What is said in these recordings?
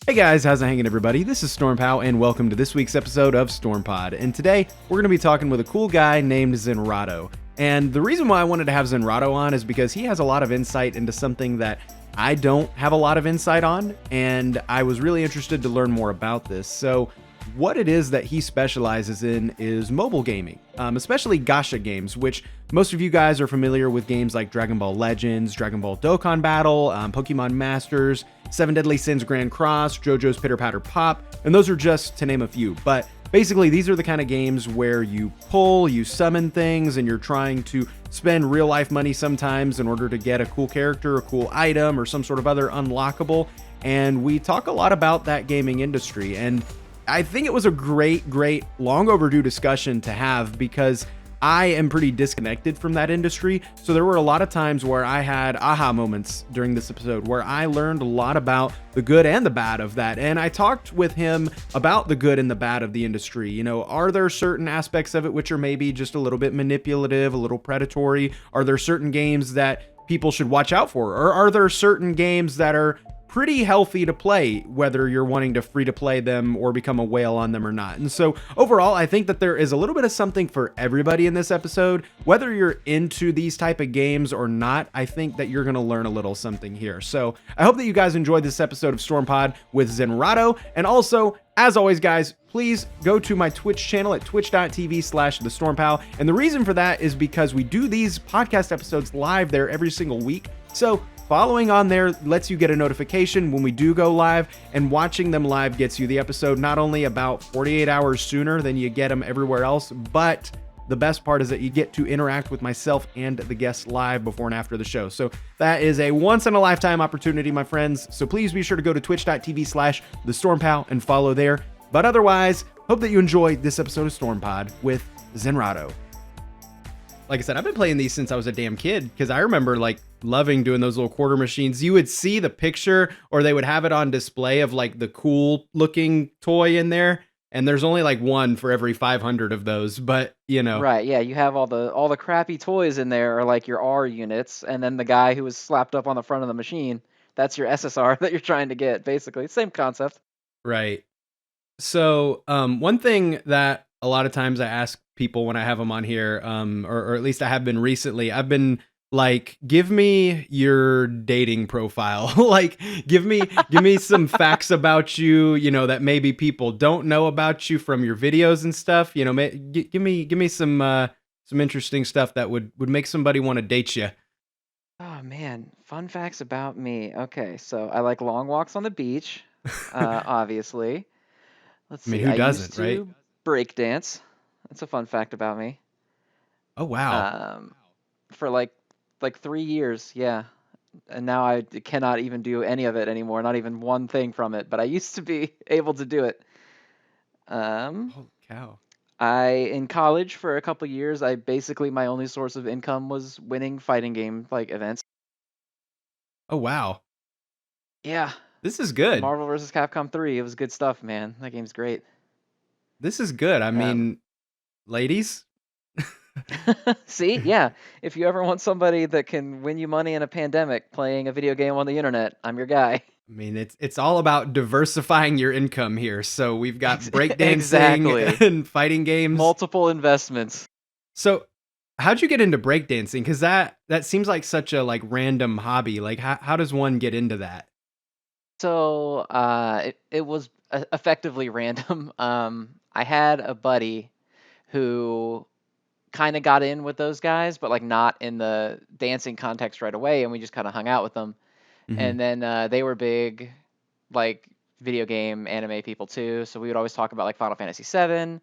Hey guys, how's it hanging everybody? This is StormPow and welcome to this week's episode of StormPod. And today we're going to be talking with a cool guy named Zenrotto. And the reason why I wanted to have Zenrotto on is because he has a lot of insight into something that I don't have a lot of insight on, and I was really interested to learn more about this. So what it is that he specializes in is mobile gaming, especially GACHA games, which most of you guys are familiar with games like DragonBall Legends, DragonBall Dokkan Battle, Pokemon Masters, 7 Deadly Sins Grand Cross, JoJo's Pitter Patter Pop, and those are just to name a few. But basically, these are the kind of games where you pull, you summon things, and you're trying to spend real life money sometimes in order to get a cool character, a cool item, or some sort of other unlockable. And we talk a lot about that gaming industry. And I think it was a great, long overdue discussion to have because I am pretty disconnected from that industry. So there were a lot of times where I had aha moments during this episode where I learned a lot about the good and the bad of that. And I talked with him about the good and the bad of the industry. You know, are there certain aspects of it which are maybe just a little bit manipulative, a little predatory? Are there certain games that people should watch out for? Or are there certain games that are pretty healthy to play, whether you're wanting to free to play them or become a whale on them or not? And so overall, I think that there is a little bit of something for everybody in this episode. Whether you're into these type of games or not, I think that you're going to learn a little something here. So I hope that you guys enjoyed this episode of StormPod with Zenrotto. And also, as always, guys, please go to my Twitch channel at twitch.tv/thestormpow. And the reason for that is because we do these podcast episodes live there every single week. So following on there lets you get a notification when we do go live, and watching them live gets you the episode not only about 48 hours sooner than you get them everywhere else, but the best part is that you get to interact with myself and the guests live before and after the show. So that is a once in a lifetime opportunity, my friends. So please be sure to go to twitch.tv/thestormpow and follow there. But otherwise, hope that you enjoyed this episode of StormPod with Zenrotto. Like I said, I've been playing these since I was a damn kid because I remember like loving doing those little quarter machines. You would see the picture or they would have it on display of like the cool looking toy in there. And there's only like one for every 500 of those, but you know. Right, yeah, you have all the crappy toys in there are like your R units, and then the guy who was slapped up on the front of the machine, that's your SSR that you're trying to get, basically. Same concept. Right. So one thing that a lot of times I ask people when I have them on here, or at least I have been recently, I've been like, give me your dating profile. Like, give me some facts about you, you know, that maybe people don't know about you from your videos and stuff. You know, give me some interesting stuff that would make somebody want to date you. Oh man, fun facts about me. Okay, so I like long walks on the beach, obviously. Let's I mean, see. who I doesn't, used right? to break dance. That's a fun fact about me. Oh, wow. For like 3 years, yeah. And now I cannot even do any of it anymore, not even one thing from it, but I used to be able to do it. Holy cow. In college for a couple years, I basically my only source of income was winning fighting game like events. Oh, wow. Yeah, This is good. Marvel vs. Capcom 3, it was good stuff, man. That game's great. This is good. I mean, ladies. See, yeah. If you ever want somebody that can win you money in a pandemic playing a video game on the internet, I'm your guy. I mean, it's all about diversifying your income here. So we've got breakdancing Exactly. and fighting games. Multiple investments. So how'd you get into breakdancing? Because that seems like such a like random hobby. Like how does one get into that? So it was effectively random. I had a buddy who kind of got in with those guys, but like not in the dancing context right away, and we just kind of hung out with them. Mhm. And then they were big, like video game anime people too. So we would always talk about like Final Fantasy VII,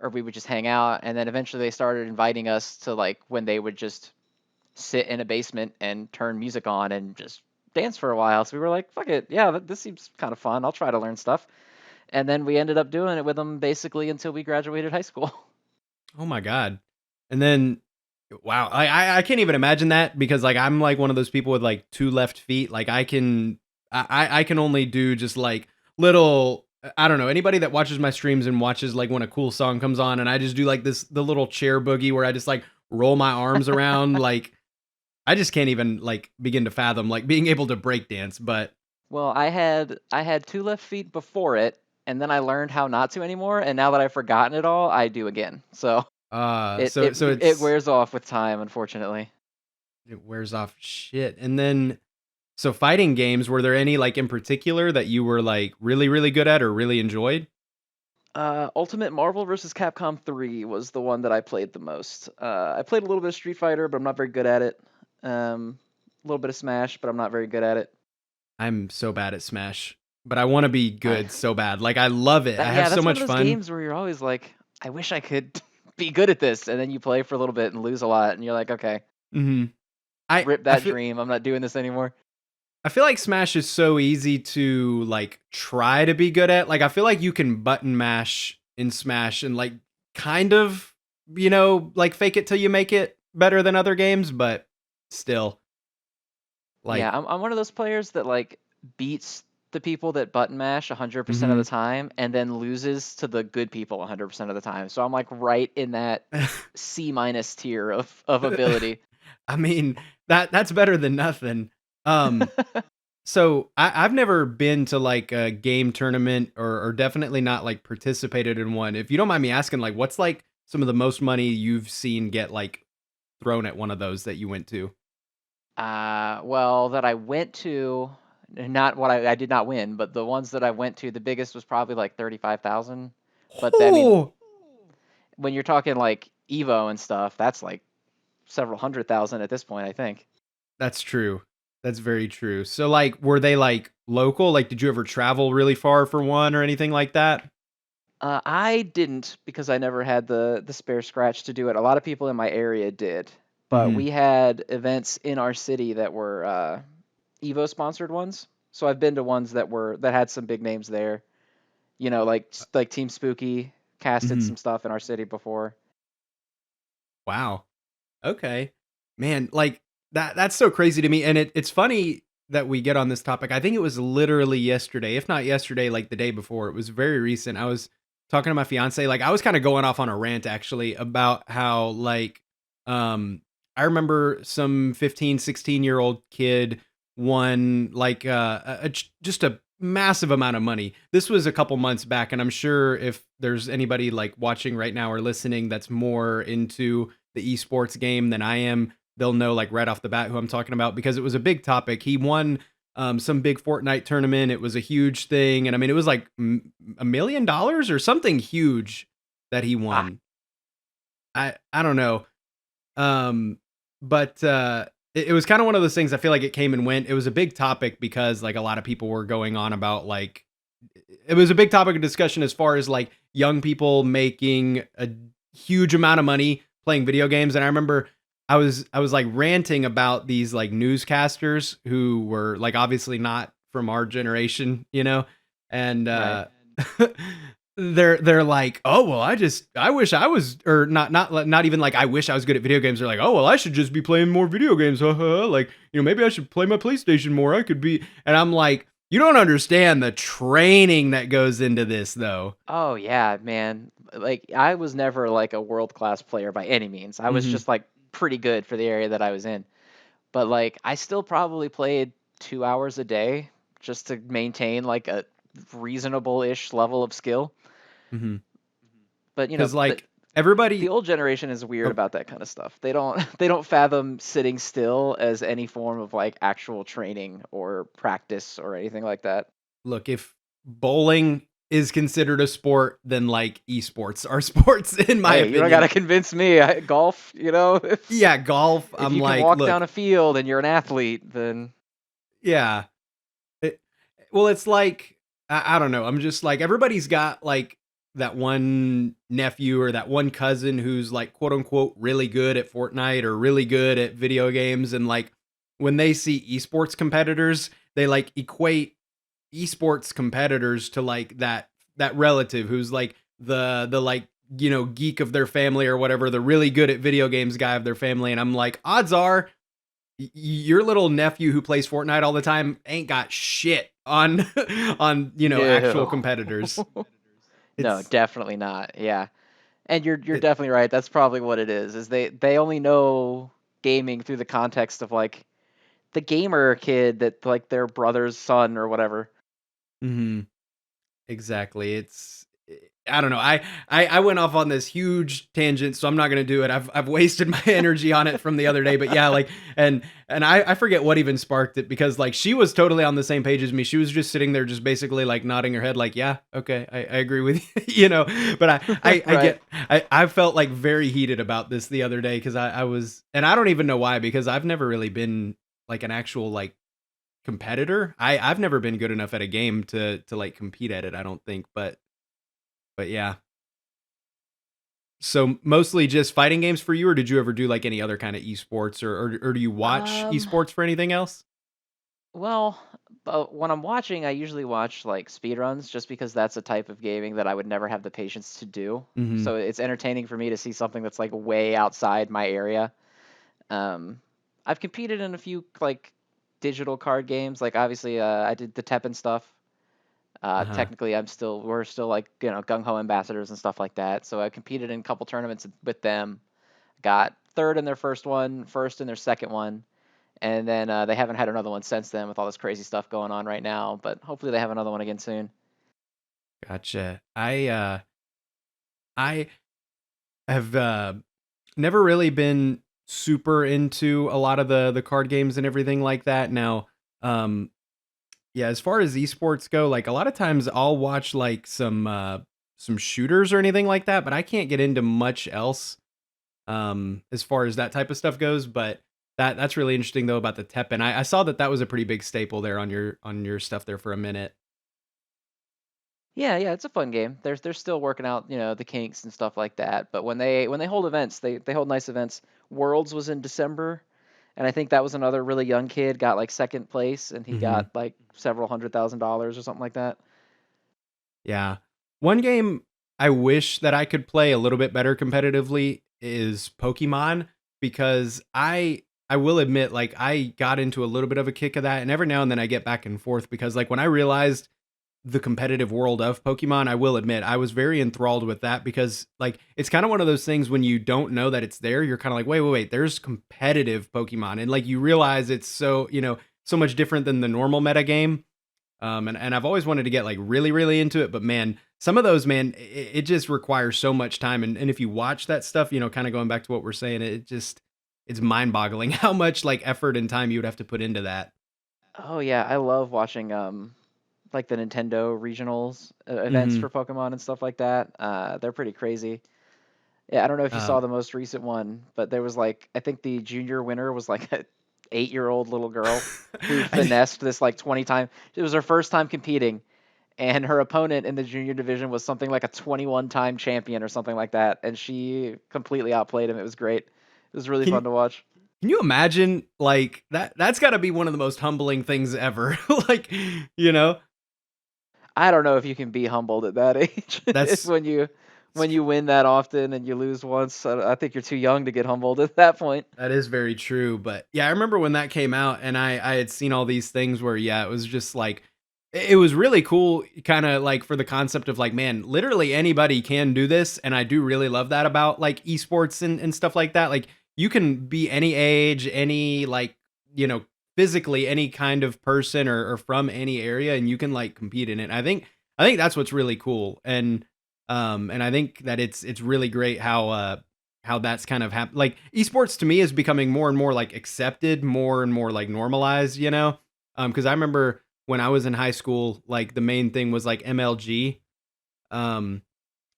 or we would just hang out. And then eventually they started inviting us to like when they would just sit in a basement and turn music on and just dance for a while. So we were like, fuck it, yeah, this seems kind of fun. I'll try to learn stuff. And then we ended up doing it with them basically until we graduated high school. Oh my God. And then, wow, I can't even imagine that because like I'm like one of those people with like 2 left feet. Like I can only do just like little, I don't know, anybody that watches my streams and watches like when a cool song comes on and I just do like the little chair boogie where I just like roll my arms around. Like I just can't even like begin to fathom like being able to break dance, but Well, I had two left feet before it, and then I learned how not to anymore, and now that I've forgotten it all, I do again. So it So it so it it's wears off with time, unfortunately. it wears off shit. And then so fighting games, were there any like in particular that you were like really really good at or really enjoyed? Ultimate Marvel vs. Capcom 3 was the one that I played the most. I played a little bit of Street Fighter, but I'm not very good at it. A little bit of Smash, but I'm not very good at it. I'm so bad at Smash, but I want to be I good so bad. Like I love it. I have Yeah, so that's one of much those fun. games where you're always like, I wish I could be good at this, and then you play for a little bit and lose a lot, and you're like, okay, hmm I rip I that feel dream. I'm not doing this anymore. I feel like Smash is so easy to like try to be good at. Like I feel like you can button mash in Smash and like kind of, like fake it till you make it better than other games, but still Yeah, like I'm one of those players that like beats the people that button mash 100% of the mhm. time and then loses to the good people 100% of the time. So I'm like right in that C minus tier of ability. I mean, that's better than nothing. Um So I've never been to like a game tournament or definitely not like participated in one. If you don't mind me asking, like what's like some of the most money you've seen get like thrown at one of those that you went to? Well, that I went to, not what I did not win, but the ones that I went to, the biggest was probably like 35,000. But I mean, Oh, when you're talking like Evo and stuff, that's like several 100,000 at this point, I think. that's true. That's very true. So like were they like local? Like did you ever travel really far for one or anything like that? I didn't because I never had the spare scratch to do it. A lot of people in my area did, but Mhm. we had events in our city that were Evo sponsored ones. So I've been to ones that had some big names there. You know, like Team Spooky casted Mhm. some stuff in our city before. Wow. Okay. Man, like that's so crazy to me. And it's funny that we get on this topic. I think it was literally yesterday, if not yesterday, like the day before. It was very recent. I was talking to my fiance, like I was kind of going off on a rant actually about how like I remember some 15, 16-year-old kid won like just a massive amount of money. This was a couple months back, and I'm sure if there's anybody like watching right now or listening that's more into the esports game than I am, they'll know like right off the bat who I'm talking about because it was a big topic. He won some big Fortnite tournament. It was a huge thing, and I mean it was like $1 million or something huge that he Ah, won. I don't know, um, but it was kind of one of those things. I feel like it came and went. It was a big topic because like a lot of people were going on about like it was a big topic of discussion as far as like young people making a huge amount of money playing video games. And I remember I was like ranting about these like newscasters who were like obviously not from our generation, and right. they're like, oh well, I wish I was, or not even like I wish I was good at video games. They're like, oh well, I should just be playing more video games, like maybe I should play my PlayStation more. I could be, and I'm like, you don't understand the training that goes into this, though. Oh yeah, man. Like I was never like a world class player by any means. I was Mhm. just like pretty good for the area that I was in. But like I still probably played 2 hours a day just to maintain like a reasonable-ish level of skill. Mhm. But Because the like the everybody, old generation is weird oh, about that kind of stuff. They don't they don't fathom sitting still as any form of like actual training or practice or anything like that. look, if bowling is considered a sport, then like esports are sports, in my Hey, you don't got opinion. to convince me. Golf, Yeah, golf. if I'm you can like, walk down look, a field and you're an athlete, then yeah. It, well, it's like I don't know. I'm just like everybody's got like that one nephew or that one cousin who's like quote unquote really good at Fortnite or really good at video games, and like when they see esports competitors, they like equate esports competitors to like that relative who's like the like geek of their family or whatever, the really good at video games guy of their family, and I'm like, odds are your little nephew who plays Fortnite all the time ain't got shit on on actual no. competitors. No, It's definitely not. Yeah. And you're it definitely right. That's probably what it is. Is they only know gaming through the context of like the gamer kid that like their brother's son or whatever. Hmm. Exactly. I don't know. I went off on this huge tangent, so I'm not gonna do it. I've wasted my energy on it from the other day. But yeah, like and I forget what even sparked it because like she was totally on the same page as me. She was just sitting there just basically like nodding her head like, yeah, okay, I agree with you, you know. But I Right. get I felt like very heated about this the other day because I was and I don't even know why because I've never really been like an actual like competitor. I've never been good enough at a game to like compete at it, I don't think, but yeah. So mostly just fighting games for you, or did you ever do like any other kind of esports, or do you watch Um, esports for anything else? well, but when I'm watching, I usually watch like speedruns just because that's a type of gaming that I would never have the patience to do. Hmm. So it's entertaining for me to see something that's like way outside my area. Um, I've competed in a few like digital card games. Like obviously, I did the Teppen stuff. Uh-huh. Technically, we're still like gung ho ambassadors and stuff like that. So I competed in a couple tournaments with them. Got third in their first one, first in their second one, and then they haven't had another one since then with all this crazy stuff going on right now. But hopefully they have another one again soon. Gotcha. I have never really been super into a lot of the card games and everything like that. Now, um yeah, as far as esports go, like a lot of times I'll watch like some shooters or anything like that, but I can't get into much else as far as that type of stuff goes. But that's really interesting though about the Teppen. I saw that was a pretty big staple there on your stuff there for a minute. Yeah, yeah, it's a fun game. They're still working out, the kinks and stuff like that. But when they hold events, they hold nice events. Worlds was in December, and I think that was another really young kid got like second place, and he Hmm. got like several $100,000 or something like that. Yeah, one game I wish that I could play a little bit better competitively is Pokemon because I will admit like I got into a little bit of a kick of that, and every now and then I get back and forth because like when I realized the competitive world of Pokemon, I will admit I was very enthralled with that because like it's kind of one of those things when you don't know that it's there, you're kind of like, wait, there's competitive Pokemon. And like you realize it's so, so much different than the normal meta game. And I've always wanted to get like really, really into it, but man, some of those, man, it just requires so much time. And if you watch that stuff, kind of going back to what we're saying, it's mind boggling how much like effort and time you would have to put into that. Oh yeah, I love watching like the Nintendo regionals events Hmm. for Pokemon and stuff like that. They're pretty crazy. Yeah, I don't know if you saw Um, the most recent one, but there was like I think the junior winner was like a 8-year-old little girl who I, finessed this like 20 times. It was her first time competing, and her opponent in the junior division was something like a 21-time champion or something like that, and she completely outplayed him. It was great. It was really fun can to watch. Can you imagine like that's got to be one of the most humbling things ever. Like, you know, I don't know if you can be humbled at that age. If that's when you win that often and you lose once. I think you're too young to get humbled at that point. that is very true. But yeah, I remember when that came out and I had seen all these things where yeah, it was just like it was really cool kind of like for the concept of like man, literally anybody can do this and I do really love that about like esports and stuff like that. Like you can be any age, any like, you know, physically any kind of person or from any area and you can like compete in it. I think that's what's really cool. And I think that it's really great how that's kind of like esports to me is becoming more and more like accepted, more and more like normalized, you know? Because I remember when I was in high school, like the main thing was like MLG. Um,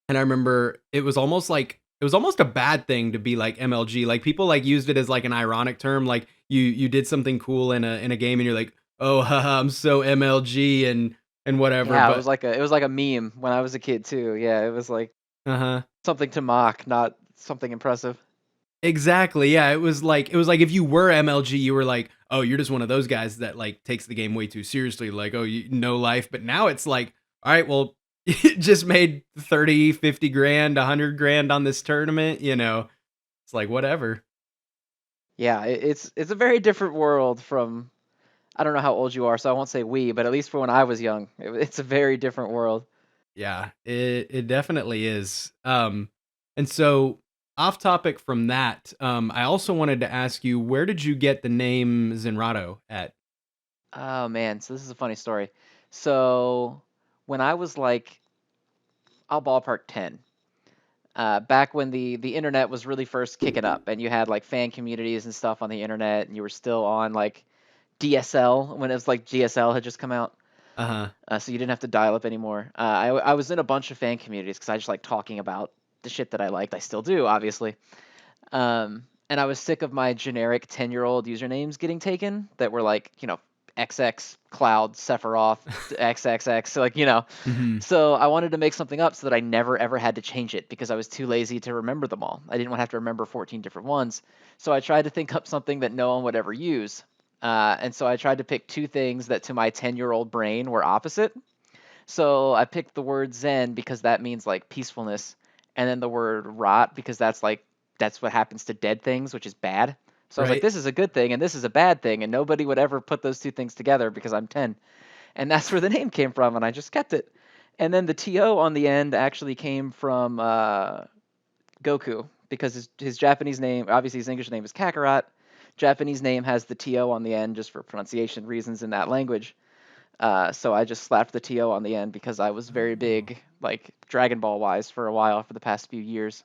and I remember it was almost a bad thing to be like MLG. Like people like used it as like an ironic term. Like you did something cool in a game and you're like, oh haha, I'm so MLG and whatever. Yeah, But it was like a meme when I was a kid too. Yeah, it was like uh-huh. something to mock, not something impressive. Exactly. Yeah, it was like if you were MLG, you were like, "Oh, you're just one of those guys that like takes the game way too seriously, like, oh, no life." But now it's like, "All right, well, it just made 30, 50 grand, 100 grand on this tournament, you know." It's like whatever. Yeah, it's a very different world from I don't know how old you are, so I won't say we, but at least for when I was young, it's a very different world. Yeah, it definitely is. And so off topic from that, I also wanted to ask you, where did you get the name Zenrotto at? Oh man, so this is a funny story. So when I was like, I'll ballpark 10, back when the internet was really first kicking up, and you had like fan communities and stuff on the internet, and you were still on like DSL when it was like GSL had just come out. Uh-huh. So you didn't have to dial up anymore. I was in a bunch of fan communities because I just like talking about the shit that I liked. I still do, obviously. And I was sick of my generic 10-year-old usernames getting taken that were like, XX Cloud Sephiroth XXX. So like, Hmm. so I wanted to make something up so that I never ever had to change it because I was too lazy to remember them all. I didn't want to have to remember 14 different ones. So I tried to think up something that no one would ever use. And so I tried to pick two things that to my 10-year-old brain were opposite. So I picked the word Zen because that means like peacefulness, and then the word rot because that's what happens to dead things, which is bad. So I was like, Right. this is a good thing and this is a bad thing, and nobody would ever put those two things together because I'm 10. And that's where the name came from, and I just kept it. And then the TO on the end actually came from Goku because his Japanese name, obviously his English name is Kakarot. Japanese name has the TO on the end just for pronunciation reasons in that language. So I just slapped the TO on the end because I was very Oh. big, like Dragon Ball wise, for a while for the past few years.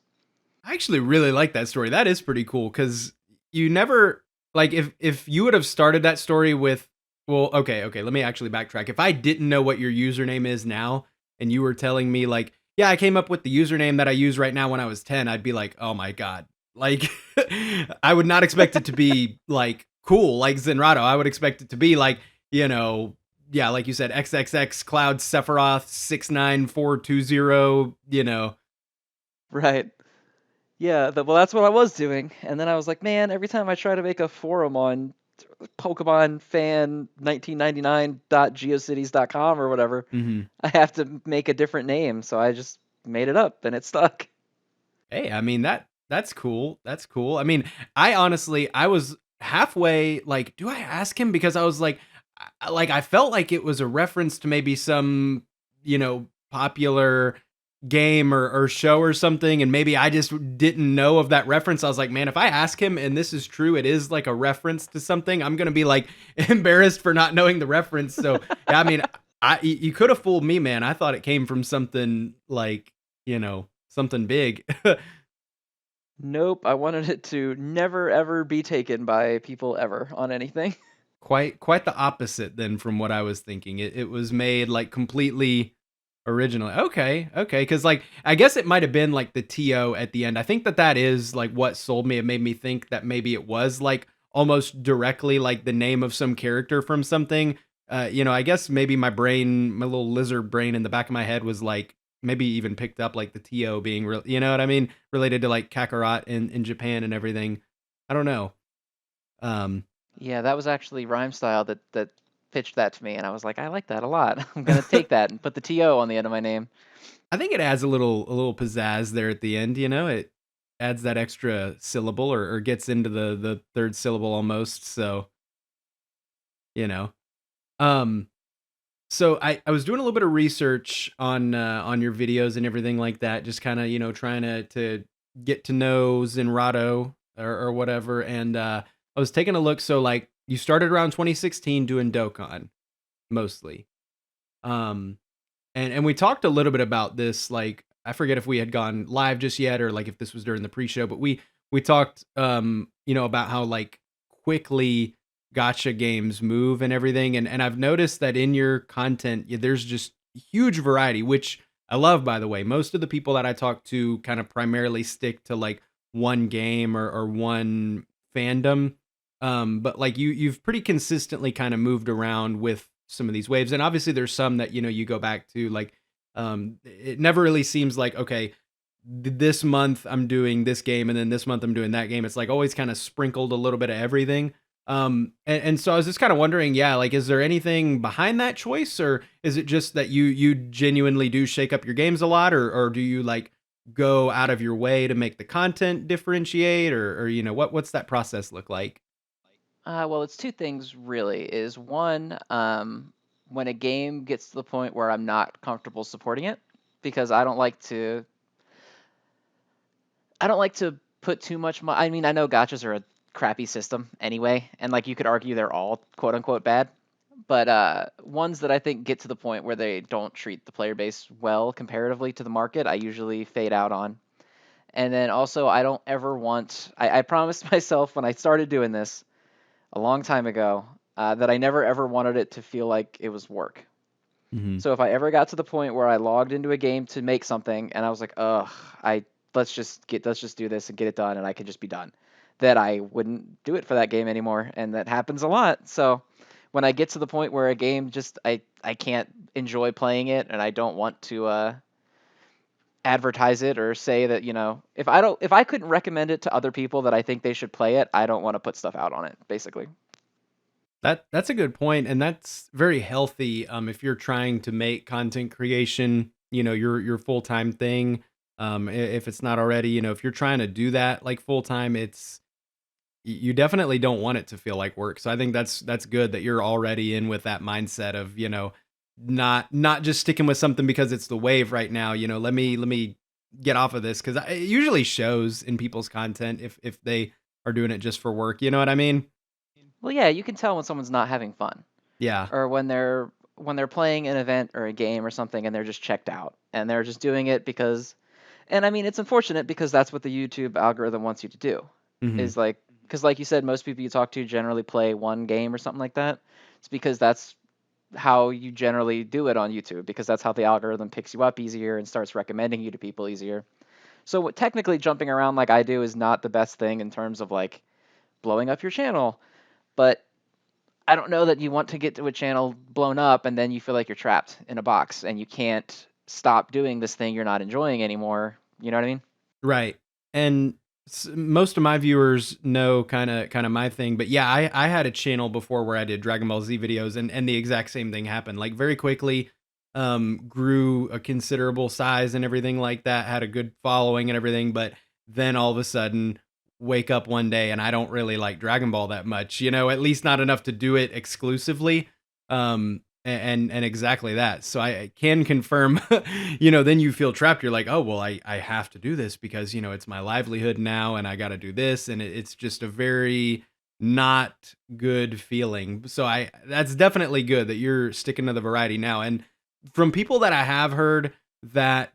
I actually really like that story. That is pretty cool because you never like if you would have started that story with, well, okay, let me actually backtrack. If I didn't know what your username is now and you were telling me like, yeah, I came up with the username that I use right now when I was 10, I'd be like, oh my God. Like I would not expect it to be like cool like Zenrado. I would expect it to be like, you know, yeah, like you said, XXX Cloud Sephiroth 69420, Right. Yeah, well, that's what I was doing. And then I was like, man, every time I try to make a forum on Pokemon fan 1999.geocities.com or whatever, Mhm. I have to make a different name. So I just made it up and it stuck. Hey, I mean that's cool. That's cool. I mean, I honestly I was halfway like, do I ask him because I was like I felt like it was a reference to maybe some, popular game or show or something and maybe I just didn't know of that reference. I was like, man, if I ask him and this is true, it is like a reference to something, I'm going to be like embarrassed for not knowing the reference. So, yeah, I mean, you could have fooled me, man. I thought it came from something like, something big. Nope, I wanted it to never ever be taken by people ever on anything. Quite the opposite then from what I was thinking. It was made like completely originally. Okay, because like I guess it might have been like the TO at the end. I think that is like what sold me. It made me think that maybe it was like almost directly like the name of some character from something. I guess maybe my brain, my little lizard brain in the back of my head was like maybe even picked up like the TO being real. You know what I mean? Related to like Kakarot in Japan and everything. I don't know. Um, Yeah, that was actually Rhyme Style that pitched that to me, and I was like, I like that a lot. I'm gonna take that and put the TO on the end of my name. I think it adds a little pizzazz there at the end, It adds that extra syllable or gets into the third syllable almost, so, you know. Um, so I was doing a little bit of research on your videos and everything like that, just kinda, trying to get to know Zenrado or whatever, and, I was taking a look, so, like, you started around 2016 doing Dokkan, mostly. Um and we talked a little bit about this, like, I forget if we had gone live just yet or, like, if this was during the pre-show, but we talked, about how, like, quickly gotcha games move and everything, and I've noticed that in your content, there's just huge variety, which I love, by the way. Most of the people that I talk to kinda primarily stick to, like, one game or one fandom, but, like, you've pretty consistently kinda moved around with some of these waves. And obviously there's some that, you go back to like it never really seems like, okay, this month I'm doing this game and then this month I'm doing that game. It's like always kind of sprinkled a little bit of everything. And so I was just kind of wondering, yeah, like is there anything behind that choice or is it just that you genuinely do shake up your games a lot or do you like go out of your way to make the content differentiate or what's that process look like? Well, it's two things really. Is one, when a game gets to the point where I'm not comfortable supporting it, because I don't like to put too much I mean, I know gachas are a crappy system anyway, and like you could argue they're all quote unquote bad, but ones that I think get to the point where they don't treat the player base well comparatively to the market, I usually fade out on. And then also, I don't ever want. I promised myself when I started doing this a long time ago that I never ever wanted it to feel like it was work. Hmm. So if I ever got to the point where I logged into a game to make something and I was like, ugh, I let's just do this and get it done and I can just be done, that I wouldn't do it for that game anymore, and that happens a lot. So when I get to the point where a game just I can't enjoy playing it and I don't want to advertise it or say that, if I couldn't recommend it to other people that I think they should play it, I don't want to put stuff out on it, basically. That's a good point, and that's very healthy. If you're trying to make content creation, your full time thing. If it's not already, if you're trying to do that like full time, you definitely don't want it to feel like work. So I think that's good that you're already in with that mindset of not just sticking with something because it's the wave right now. Let me get off of this because it usually shows in people's content if they are doing it just for work. You know what I mean? Well, yeah, you can tell when someone's not having fun, Yeah. or when they're playing an event or a game or something and they're just checked out and they're just doing it because, and I mean, it's unfortunate because that's what the YouTube algorithm wants you to do, Hmm. is like, because like you said, most people you talk to generally play one game or something like that. It's because that's how you generally do it on YouTube, because that's how the algorithm picks you up easier and starts recommending you to people easier. So technically jumping around like I do is not the best thing in terms of like blowing up your channel, but I don't know that you want to get to a channel blown up and then you feel like you're trapped in a box and you can't stop doing this thing you're not enjoying anymore. You know what I mean? Right. And most of my viewers know kind of my thing, but yeah, I had a channel before where I did Dragon Ball Z videos, and the exact same thing happened. Like very quickly, grew a considerable size and everything like that, had a good following and everything, but then all of a sudden wake up one day and I don't really like Dragon Ball that much, at least not enough to do it exclusively. And exactly that. So I can confirm, then you feel trapped. You're like, oh, well, I have to do this because, it's my livelihood now and I got to do this. And it's just a very not good feeling. So that's definitely good that you're sticking to the variety now. And from people that I have heard that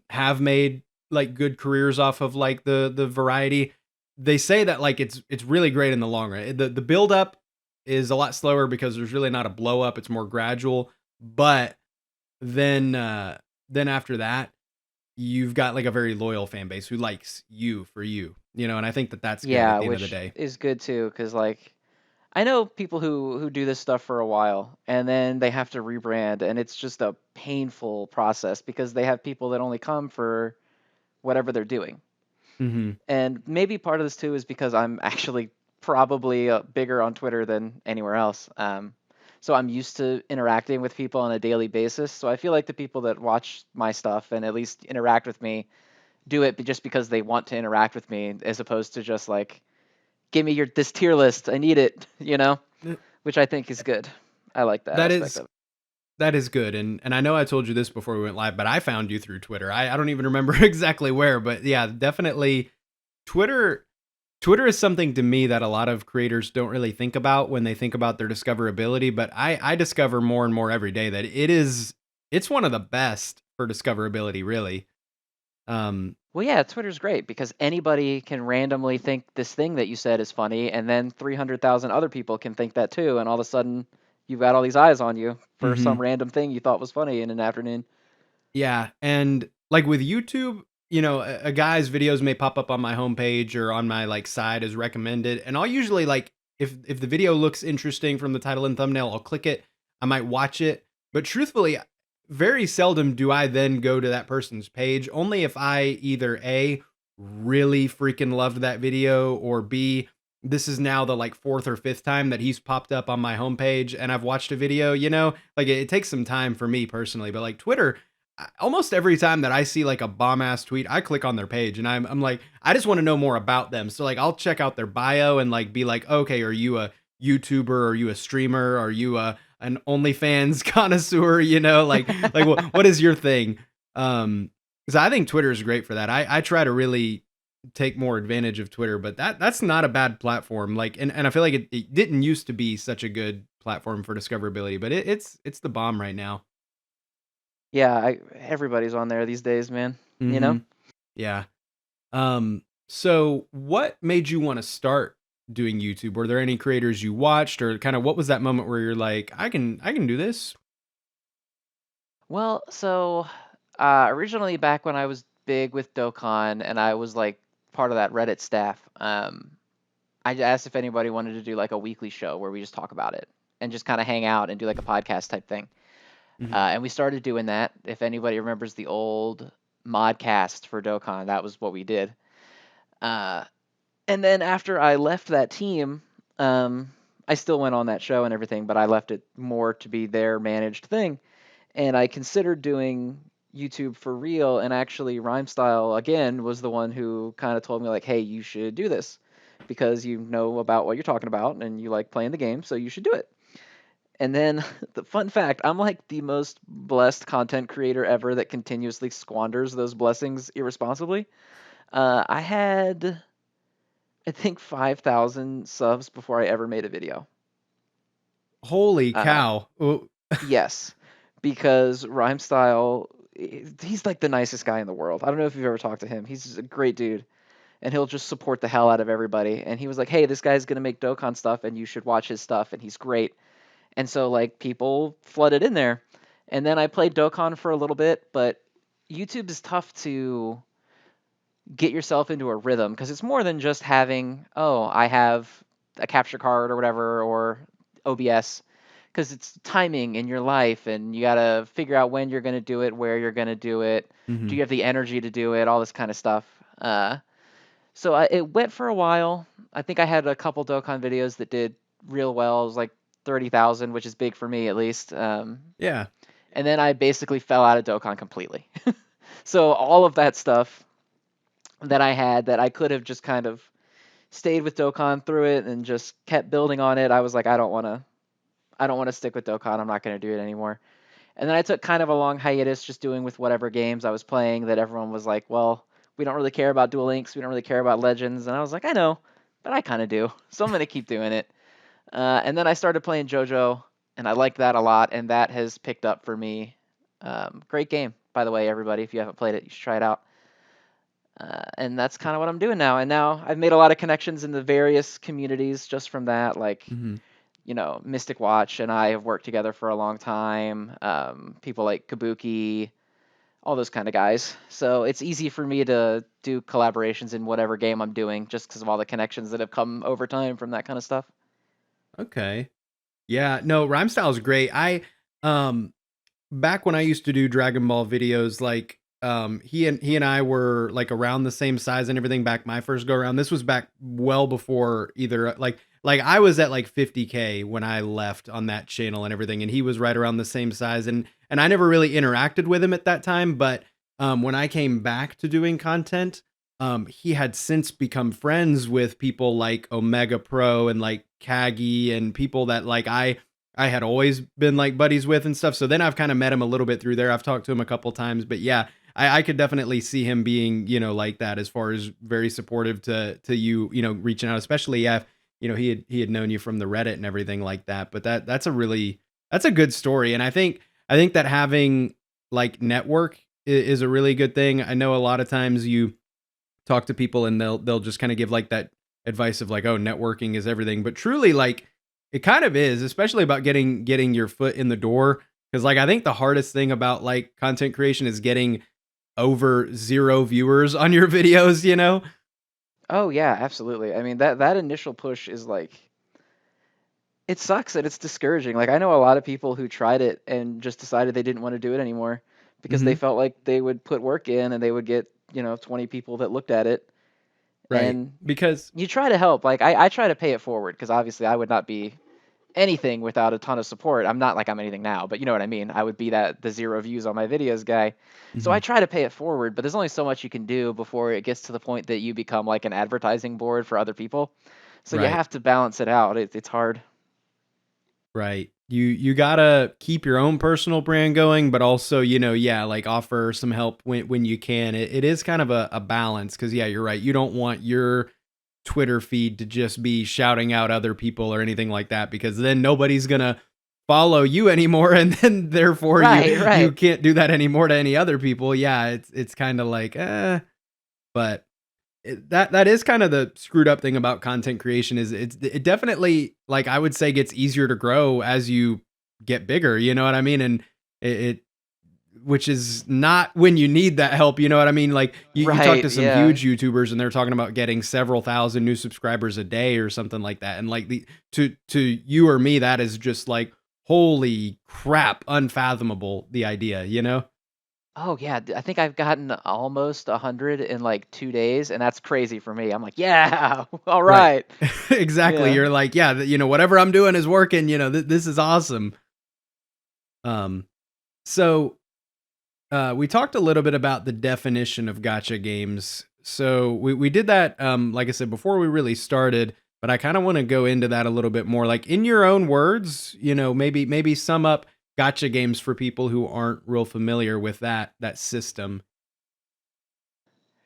have made like good careers off of like the variety, they say that like it's really great in the long run. The build up is a lot slower because there's really not a blow up. It's more gradual. But then after that, you've got like a very loyal fan base who likes you for you, and I think that that's good at Yeah, the end of the which day. is good too, because like I know people who do this stuff for a while and then they have to rebrand, and it's just a painful process because they have people that only come for whatever they're doing. Hmm. And maybe part of this too is because I'm actually probably bigger on Twitter than anywhere else. So I'm used to interacting with people on a daily basis. So I feel like the people that watch my stuff and at least interact with me do it just because they want to interact with me, as opposed to just like, give me this tier list. I need it, which I think is good. I like that That aspect is of it. that is good, and I know I told you this before we went live, but I found you through Twitter. I don't even remember exactly where, but yeah, definitely Twitter. Twitter is something to me that a lot of creators don't really think about when they think about their discoverability, but I discover more and more every day that it's one of the best for discoverability, really. Um, Well, yeah, Twitter's great because anybody can randomly think this thing that you said is funny, and then 300,000 other people can think that too, and all of a sudden you've got all these eyes on you for some mhm. random thing you thought was funny in an afternoon. Yeah, and like with YouTube, a guy's videos may pop up on my homepage or on my like side as recommended, and I'll usually like if the video looks interesting from the title and thumbnail, I'll click it. I might watch it, but truthfully, very seldom do I then go to that person's page. Only if I either A, really freaking loved that video, or B, this is now the like fourth or fifth time that he's popped up on my homepage and I've watched a video, like it takes some time for me personally, but like Twitter, almost every time that I see like a bomb ass tweet, I click on their page and I'm like, I just want to know more about them. So like I'll check out their bio and like be like, okay, are you a YouTuber? Are you a streamer? Are you an OnlyFans connoisseur? Like what is your thing? Because I think Twitter is great for that. I try to really take more advantage of Twitter, but that's not a bad platform. Like, and I feel like it didn't used to be such a good platform for discoverability, but it's the bomb right now. Yeah, everybody's on there these days, man. You know? Mm-hmm. Yeah. So what made you want to start doing YouTube? Were there any creators you watched, or kind of what was that moment where you're like, I can do this? Well, so originally back when I was big with Dokkan and I was like part of that Reddit staff, I asked if anybody wanted to do like a weekly show where we just talk about it and just kind of hang out and do like a podcast type thing. Hmm. And we started doing that. If anybody remembers the old modcast for Dokkan, that was what we did. Uh, and then after I left that team, I still went on that show and everything, but I left it more to be their managed thing. And I considered doing YouTube for real. And actually, Rhymestyle again was the one who kind of told me like, "Hey, you should do this because you know about what you're talking about and you like playing the game, so you should do it." And then the fun fact, I'm like the most blessed content creator ever that continuously squanders those blessings irresponsibly. I had, I think, 5,000 subs before I ever made a video. Holy Uh, cow. Oh, yes, because Rhymestyle, he's like the nicest guy in the world. I don't know if you've ever talked to him. He's a great dude, and he'll just support the hell out of everybody. And he was like, "Hey, this guy's gonna make Dokkan stuff, and you should watch his stuff, and he's great." And so like people flooded in there. And then I played Dokkan for a little bit, but YouTube is tough to get yourself into a rhythm because it's more than just having, oh, I have a capture card or whatever or OBS, because it's timing in your life and you got to figure out when you're going to do it, where you're going to do it. Do hmm. you have the energy to do it? All this kind of stuff. It went for a while. I think I had a couple Dokkan videos that did real well. It was like 30,000, which is big for me at least. Yeah. And then I basically fell out of Dokkan completely. So all of that stuff that I had that I could have just kind of stayed with Dokkan through it and just kept building on it, I was like, I don't want to stick with Dokkan. I'm not going to do it anymore. And then I took kind of a long hiatus just doing with whatever games I was playing that everyone was like, well, we don't really care about Duel Links. We don't really care about Legends. And I was like, I know, but I kind of do. So I'm going to keep doing it. And then I started playing JoJo, and I liked that a lot, and that has picked up for me. Great game, by the way, everybody. If you haven't played it, you should try it out. And that's kind of what I'm doing now. And now I've made a lot of connections in the various communities just from that. Like, Hmm. Mystic Watch and I have worked together for a long time. People like Kabuki, all those kind of guys. So it's easy for me to do collaborations in whatever game I'm doing just because of all the connections that have come over time from that kind of stuff. Okay. Yeah, no, Rhyme Style is great. Um back when I used to do Dragon Ball videos, like he and I were like around the same size and everything back my first go around. This was back well before either like I was at like 50K when I left on that channel and everything, and he was right around the same size, and I never really interacted with him at that time, but when I came back to doing content, he had since become friends with people like Omega Pro and like Kagi and people that like I had always been like buddies with and stuff. So then I've kind of met him a little bit through there. I've talked to him a couple times, but yeah, I could definitely see him being, like that as far as very supportive to you, reaching out, especially if, he had known you from the Reddit and everything like that. But that's a good story. And I think that having like network is a really good thing. I know a lot of times you talk to people and they'll just kind of give like that advice of like, oh, networking is everything, but truly like it kind of is, especially about getting your foot in the door, because like I think the hardest thing about like content creation is getting over 0 viewers on your videos. Oh yeah, absolutely. I mean that initial push is like it sucks and it's discouraging. Like I know a lot of people who tried it and just decided they didn't want to do it anymore because they Hmm. felt like they would put work in and they would get, 20 people that looked at it. Right, And because you try to help. Like I try to pay it forward because obviously I would not be anything without a ton of support. I'm not like I'm anything now, but you know what I mean. I would be that the 0 views on my videos guy. So I mhm, try to pay it forward, but there's only so much you can do before it gets to the point that you become like an advertising board for other people. So you right. have to balance it out. It's hard. Right. you gotta keep your own personal brand going, but also, yeah, like offer some help when you can. It is kind of a balance because yeah, you're right. You don't want your Twitter feed to just be shouting out other people or anything like that because then nobody's gonna follow you anymore, and then therefore Right, you right. can't do that anymore to any other people. Yeah, it's kind of like but that is kind of the screwed up thing about content creation is it definitely like I would say gets easier to grow as you get bigger, you know what I mean? And it which is not when you need that help, you know what I mean? Like you talk Right, to some yeah. huge YouTubers and they're talking about getting several thousand new subscribers a day or something like that. And like the to you or me, that is just like holy crap, unfathomable the idea, you know? Oh yeah, I think I've gotten almost 100 in like 2 days, and that's crazy for me. I'm like, yeah, all Right. right. Exactly. Yeah. You're like, yeah, whatever I'm doing is working, this is awesome. Um so we talked a little bit about the definition of gotcha games. So we did that, like I said, before we really started, but I kind of want to go into that a little bit more. Like in your own words, maybe sum up gotcha games for people who aren't real familiar with that system.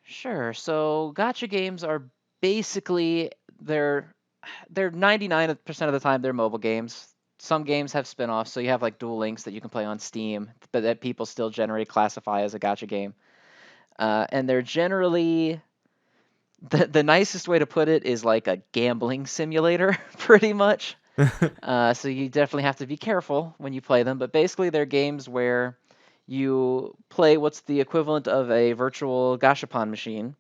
Sure. So gotcha games are basically they're 99% of the time they're mobile games. Some games have spin-offs, so you have like Duel Links that you can play on Steam, but that people still generally classify as a gotcha game. And they're generally the nicest way to put it is like a gambling simulator, pretty much. So you definitely have to be careful when you play them. But basically, they're games where you play what's the equivalent of a virtual gashapon machine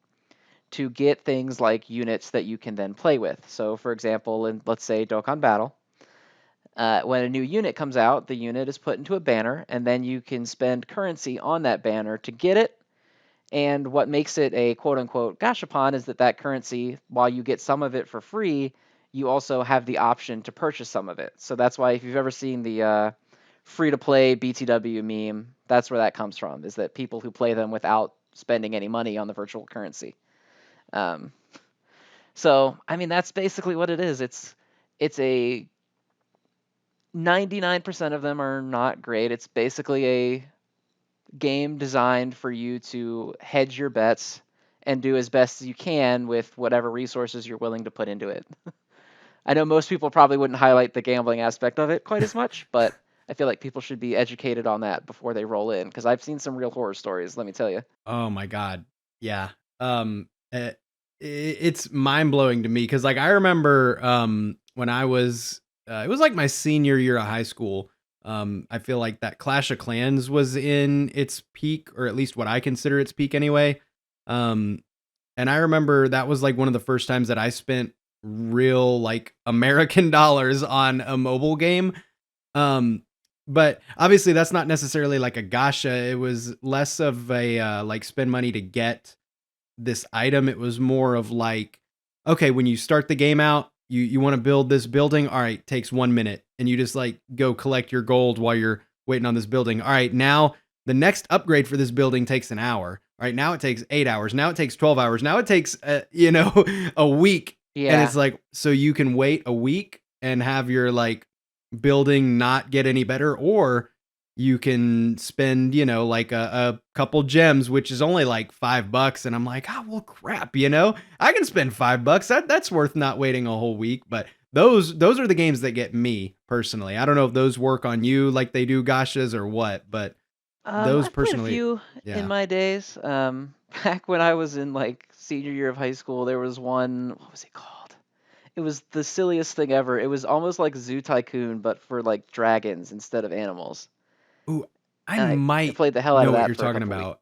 to get things like units that you can then play with. So, for example, in let's say Dokkan Battle, when a new unit comes out, the unit is put into a banner, and then you can spend currency on that banner to get it. And what makes it a quote unquote gashapon is that that currency, while you get some of it for free, you also have the option to purchase some of it. So that's why if you've ever seen the free to play BTW meme, that's where that comes from, is that people who play them without spending any money on the virtual currency. Um, so I mean that's basically what it is. It's a 99% of them are not great. It's basically a game designed for you to hedge your bets and do as best as you can with whatever resources you're willing to put into it. I know most people probably wouldn't highlight the gambling aspect of it quite as much, but I feel like people should be educated on that before they roll in because I've seen some real horror stories, let me tell you. Oh my god. Yeah. It's mind-blowing to me cuz like I remember when I was it was like my senior year of high school. I feel like that Clash of Clans was in its peak or at least what I consider its peak anyway. Um and I remember that was like one of the first times that I spent real like American dollars on a mobile game. Um, but obviously that's not necessarily like a gacha. It was less of a like spend money to get this item. It was more of like, okay, when you start the game out, you want to build this building. All right, takes 1 minute, and you just like go collect your gold while you're waiting on this building. All right, now the next upgrade for this building takes an hour. All right, now it takes 8 hours. Now it takes 12 hours. Now it takes a week, and Yeah. it's like so you can wait a week and have your like building not get any better, or you can spend, like a couple gems, which is only like $5. And I'm like, oh, well, crap, I can spend $5. That's worth not waiting a whole week. But those are the games that get me personally. I don't know if those work on you like they do gashas or what, but those I've played a personally, few in yeah. my days. Back when I was in like senior year of high school, there was one, what was it called? It was the silliest thing ever. It was almost like Zoo Tycoon, but for like dragons instead of animals. Ooh, I And I might played the hell out know of what that you're for a talking couple weeks. about.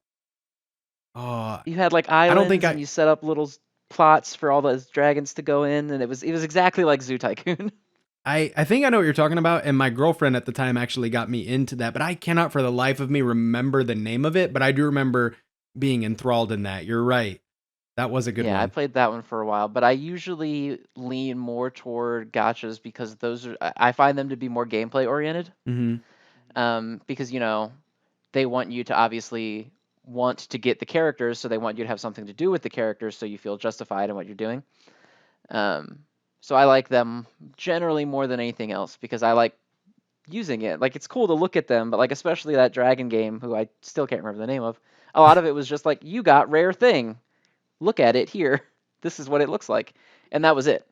Oh, You had like I don't think islands and I you set up little plots for all those dragons to go in, and it was exactly like Zoo Tycoon. I think I know what you're talking about, and my girlfriend at the time actually got me into that, but I cannot for the life of me remember the name of it, but I do remember being enthralled in that. You're right. That was a good Yeah, I one. played that one for a while, but I usually lean more toward gachas because those are I find them to be more gameplay oriented. Mhm. Because they want you to obviously want to get the characters, so they want you to have something to do with the characters, so you feel justified in what you're doing. Um, so I like them generally more than anything else because I like using it. Like it's cool to look at them, but like especially that dragon game, who I still can't remember the name of. A lot of it was just like, you got rare thing. Look at it here. This is what it looks like, and that was it.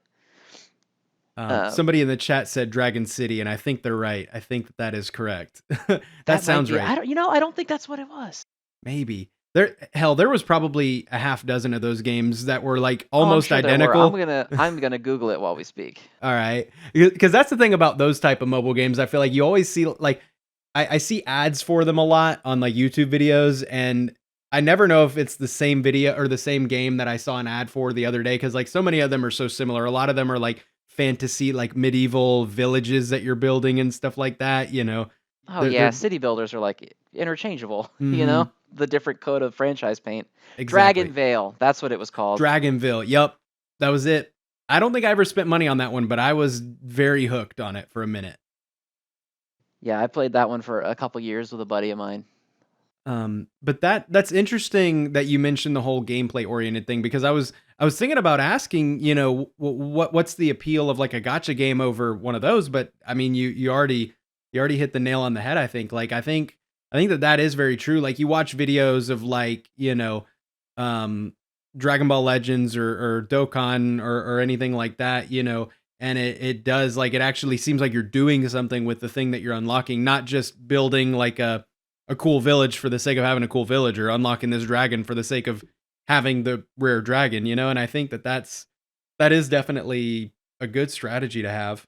Somebody in the chat said Dragon City, and I think they're right. I think that is correct. That That might sounds be. right. I don't think that's what it was. Maybe. There was probably a half dozen of those games that were like Oh, I'm almost sure there were. identical. I'm gonna Google it while we speak. All right. Because that's the thing about those type of mobile games. I feel like you always see like I see ads for them a lot on like YouTube videos, and I never know if it's the same video or the same game that I saw an ad for the other day, because like so many of them are so similar. A lot of them are like fantasy, like medieval villages that you're building and stuff like that, you know. Oh yeah, city builders are like interchangeable. You know, the different coat of franchise paint. Exactly. Dragon Veil, that's what it was called. Dragonville. Yep. That was it. I don't think I ever spent money on that one, but I was very hooked on it for a minute. Yeah, I played that one for a couple years with a buddy of mine. But that's interesting that you mentioned the whole gameplay oriented thing, because I was thinking about asking, you know, what's the appeal of like a gacha game over one of those, but I mean you already hit the nail on the head. I think that is very true. Like you watch videos of like, you know, DragonBall Legends or Dokkan or anything like that, you know, and it does, like, it actually seems like you're doing something with the thing that you're unlocking, not just building like a cool village for the sake of having a cool village, or unlocking this dragon for the sake of having the rare dragon, you know. And I think that is definitely a good strategy to have.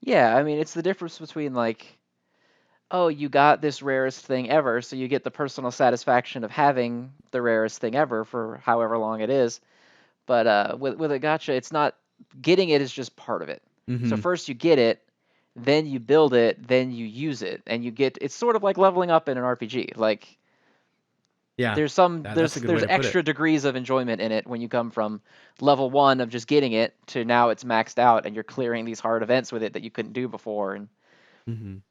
Yeah, I mean, it's the difference between like, oh, you got this rarest thing ever, so you get the personal satisfaction of having the rarest thing ever for however long it is. But with a gacha, it's not, getting it is just part of it. So first you get it, then you build it, then you use it, and you get, it's sort of like leveling up in an RPG. Like Yeah, there's extra degrees of enjoyment in it when you come from level 1 of just getting it to now it's maxed out and you're clearing these hard events with it that you couldn't do before. And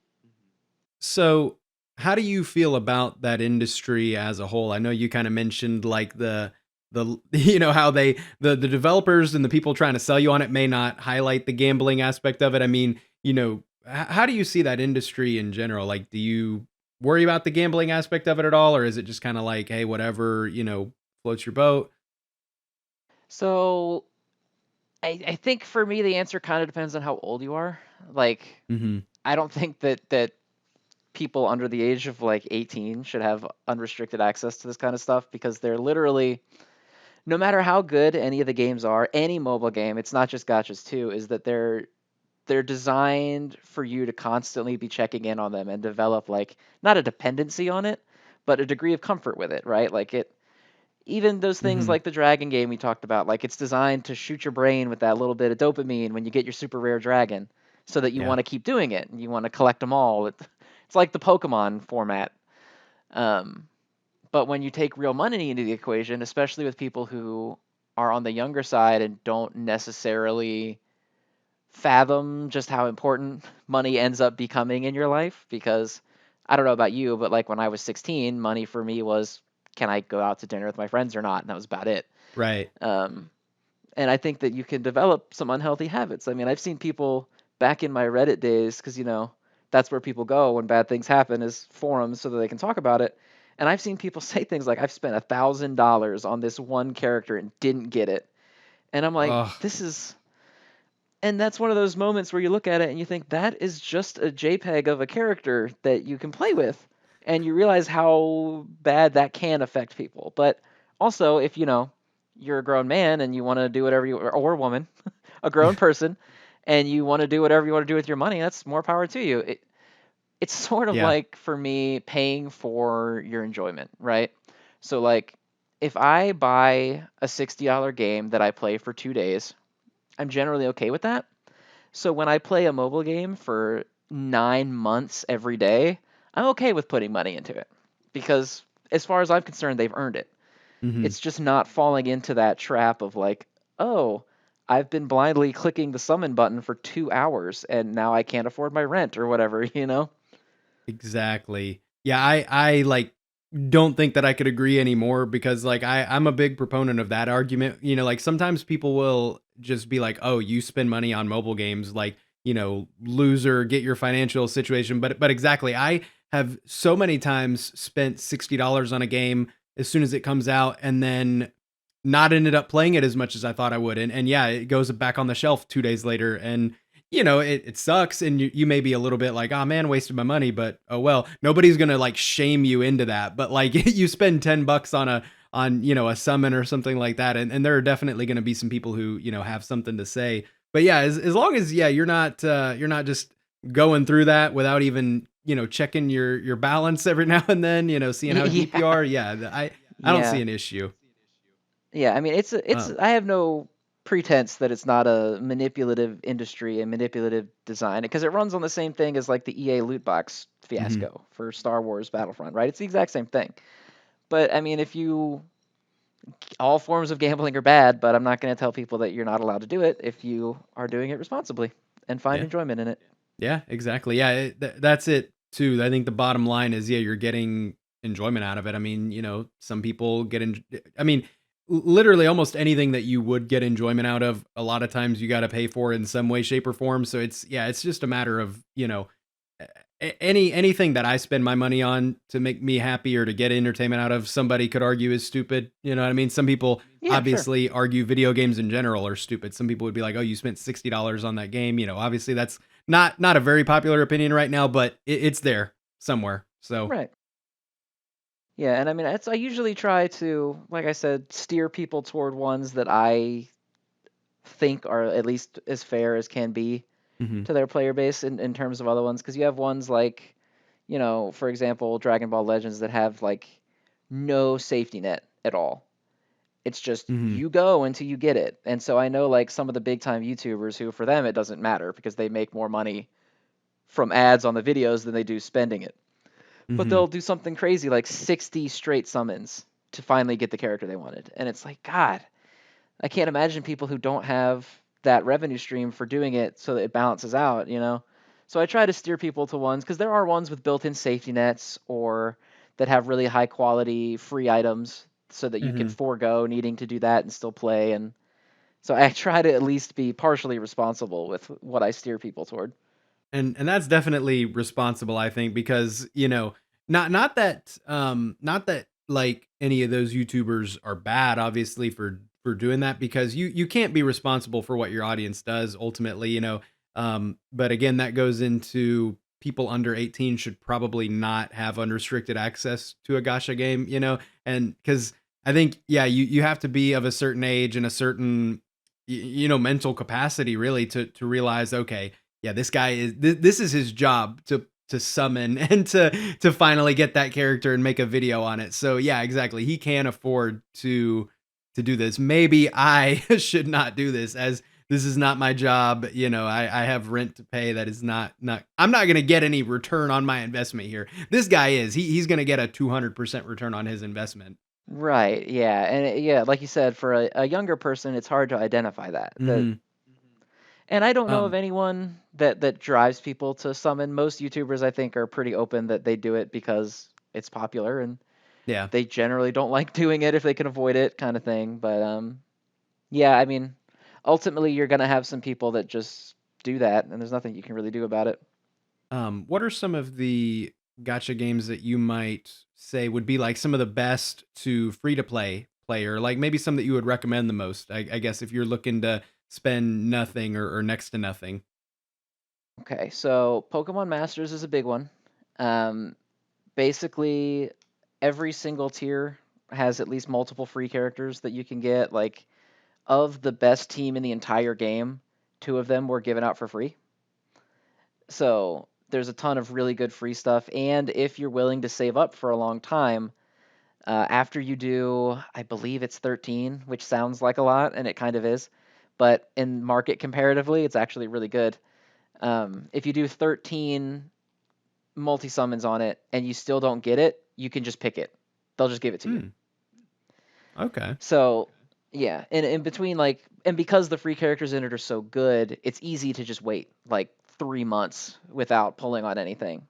So, how do you feel about that industry as a whole? I know you kind of mentioned like the you know how the developers and the people trying to sell you on it may not highlight the gambling aspect of it. I mean, you know, how do you see that industry in general? Like, do you worry about the gambling aspect of it at all, or is it just kind of like, hey, whatever, you know, floats your boat? so I think for me the answer kind of depends on how old you are. Like Mm-hmm. I don't think that people under the age of like 18 should have unrestricted access to this kind of stuff, because they're literally, no matter how good any of the games are, any mobile game, it's not just gachas too, is that they're designed for you to constantly be checking in on them and develop like not a dependency on it, but a degree of comfort with it, right? Like it, even those things Mm-hmm. like the dragon game we talked about, like it's designed to shoot your brain with that little bit of dopamine when you get your super rare dragon, so that you Yeah. want to keep doing it and you want to collect them all. It's like the Pokemon format. Um, but when you take real money into the equation, especially with people who are on the younger side and don't necessarily fathom just how important money ends up becoming in your life, because I don't know about you, but like when I was 16, money for me was, can I go out to dinner with my friends or not? And that was about it. Right. Um, and I think that you can develop some unhealthy habits. I mean, I've seen people back in my Reddit days, because, you know, that's where people go when bad things happen, is forums, so that they can talk about it. And I've seen people say things like, I've spent $1,000 on this one character and didn't get it. And I'm like, Oh, this is, and that's one of those moments where you look at it and you think that is just a JPEG of a character that you can play with. And you realize how bad that can affect people. But also, if you know, you're a grown man and you want to do whatever you, or a woman, a grown person, and you want to do whatever you want to do with your money, that's more power to you. It's sort of yeah. like, for me, paying for your enjoyment, right? So like, if I buy a $60 game that I play for 2 days, I'm generally okay with that. So when I play a mobile game for 9 months every day, I'm okay with putting money into it, because as far as I'm concerned, they've earned it. Mm-hmm. It's just not falling into that trap of like, oh, I've been blindly clicking the summon button for 2 hours and now I can't afford my rent or whatever, you know? Exactly. Yeah, I like don't think that I could agree anymore, because like I'm a big proponent of that argument. You know, like sometimes people will just be like, "Oh, you spend money on mobile games, like, lose or get your financial situation. But exactly, I have so many times spent $60 on a game as soon as it comes out, and then not ended up playing it as much as I thought I would. And yeah, it goes back on the shelf 2 days later. And it sucks. And you may be a little bit like, oh man, wasted my money, but oh well, nobody's going to like shame you into that. But like you spend $10 on a summon or something like that. And there are definitely going to be some people who, have something to say. But yeah, as long as, yeah, you're not just going through that without even, checking your balance every now and then, seeing how deep you Yeah. are. Yeah. I don't see Yeah. an issue. Yeah, I mean, Uh, I have no pretense that it's not a manipulative industry and manipulative design because it runs on the same thing as like the EA loot box mhm. fiasco for Star Wars Battlefront, right? It's the exact same thing. But I mean, if you all forms of gambling are bad, but I'm not going to tell people that you're not allowed to do it if you are doing it responsibly and find Yeah. enjoyment in it. Yeah, exactly. Yeah, that's it too. I think the bottom line is, yeah, you're getting enjoyment out of it. I mean, some people get I mean, literally almost anything that you would get enjoyment out of, a lot of times you got to pay for in some way, shape, or form. So it's just a matter of, anything that I spend my money on to make me happy or to get entertainment out of, somebody could argue is stupid. You know what I mean? Some people Yeah, sure. obviously argue video games in general are stupid. Some people would be like, "Oh, you spent $60 on that game." Obviously that's not a very popular opinion right now, but it's there somewhere. So, Right. Yeah, and I mean, I usually try to, like I said, steer people toward ones that I think are at least as fair as can be mhm, to their player base in terms of other ones. Because you have ones like, for example, Dragon Ball Legends that have like no safety net at all. It's just mhm, you go until you get it. And so I know like some of the big time YouTubers who for them it doesn't matter because they make more money from ads on the videos than they do spending it. But mhm. they'll do something crazy like 60 straight summons to finally get the character they wanted. And it's like, God, I can't imagine people who don't have that revenue stream for doing it so that it balances out. So I try to steer people to ones because there are ones with built-in safety nets or that have really high quality free items so that you can Mhm. forego needing to do that and still play. And so I try to at least be partially responsible with what I steer people toward. And that's definitely responsible, I think, because not that like any of those YouTubers are bad, obviously, for doing that, because you can't be responsible for what your audience does ultimately. But again, that goes into people under 18 should probably not have unrestricted access to a gacha game. And because I think, yeah, you have to be of a certain age and a certain mental capacity really to realize, okay, yeah, this guy this is his job to summon and to finally get that character and make a video on it. So yeah, exactly. He can afford to do this. Maybe I should not do this, as this is not my job. I have rent to pay. That is not I'm not gonna get any return on my investment here. This guy is. He's gonna get a 200% return on his investment. Right. Yeah. And yeah, like you said, for a younger person, it's hard to identify that. Hmm. And I don't know of Um, anyone that drives people to summon. Most YouTubers, I think, are pretty open that they do it because it's popular and yeah. they generally don't like doing it if they can avoid it, kind of thing. But yeah, I mean, ultimately, you're gonna have some people that just do that, and there's nothing you can really do about it. What are some of the gotcha games that you might say would be like some of the best to free to play player? Like maybe some that you would recommend the most, I guess, if you're looking to spend nothing or next to nothing. Okay, so Pokemon Masters is a big one. Um, Basically, every single tier has at least multiple free characters that you can get. Like, of the best team in the entire game, two of them were given out for free. So there's a ton of really good free stuff. And if you're willing to save up for a long time, after you do, I believe it's 13, which sounds like a lot, and it kind of is. But in market comparatively, it's actually really good. If you do 13 multi summons on it and you still don't get it, you can just pick it. They'll just give it to you. Hmm. Okay. So yeah, and in between and because the free characters in it are so good, it's easy to just wait like 3 months without pulling on anything.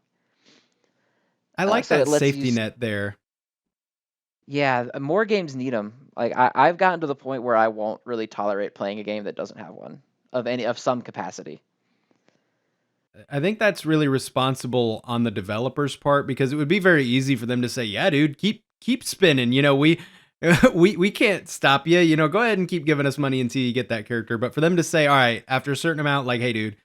I like So that it lets you, safety net there. yeah, more games need them. Like I've gotten to the point where I won't really tolerate playing a game that doesn't have one of some capacity. I think that's really responsible on the developer's part because it would be very easy for them to say, "Yeah, dude, keep spinning. We we can't stop you. Go ahead and keep giving us money until you get that character." But for them to say, "All right, after a certain amount, like, hey, dude,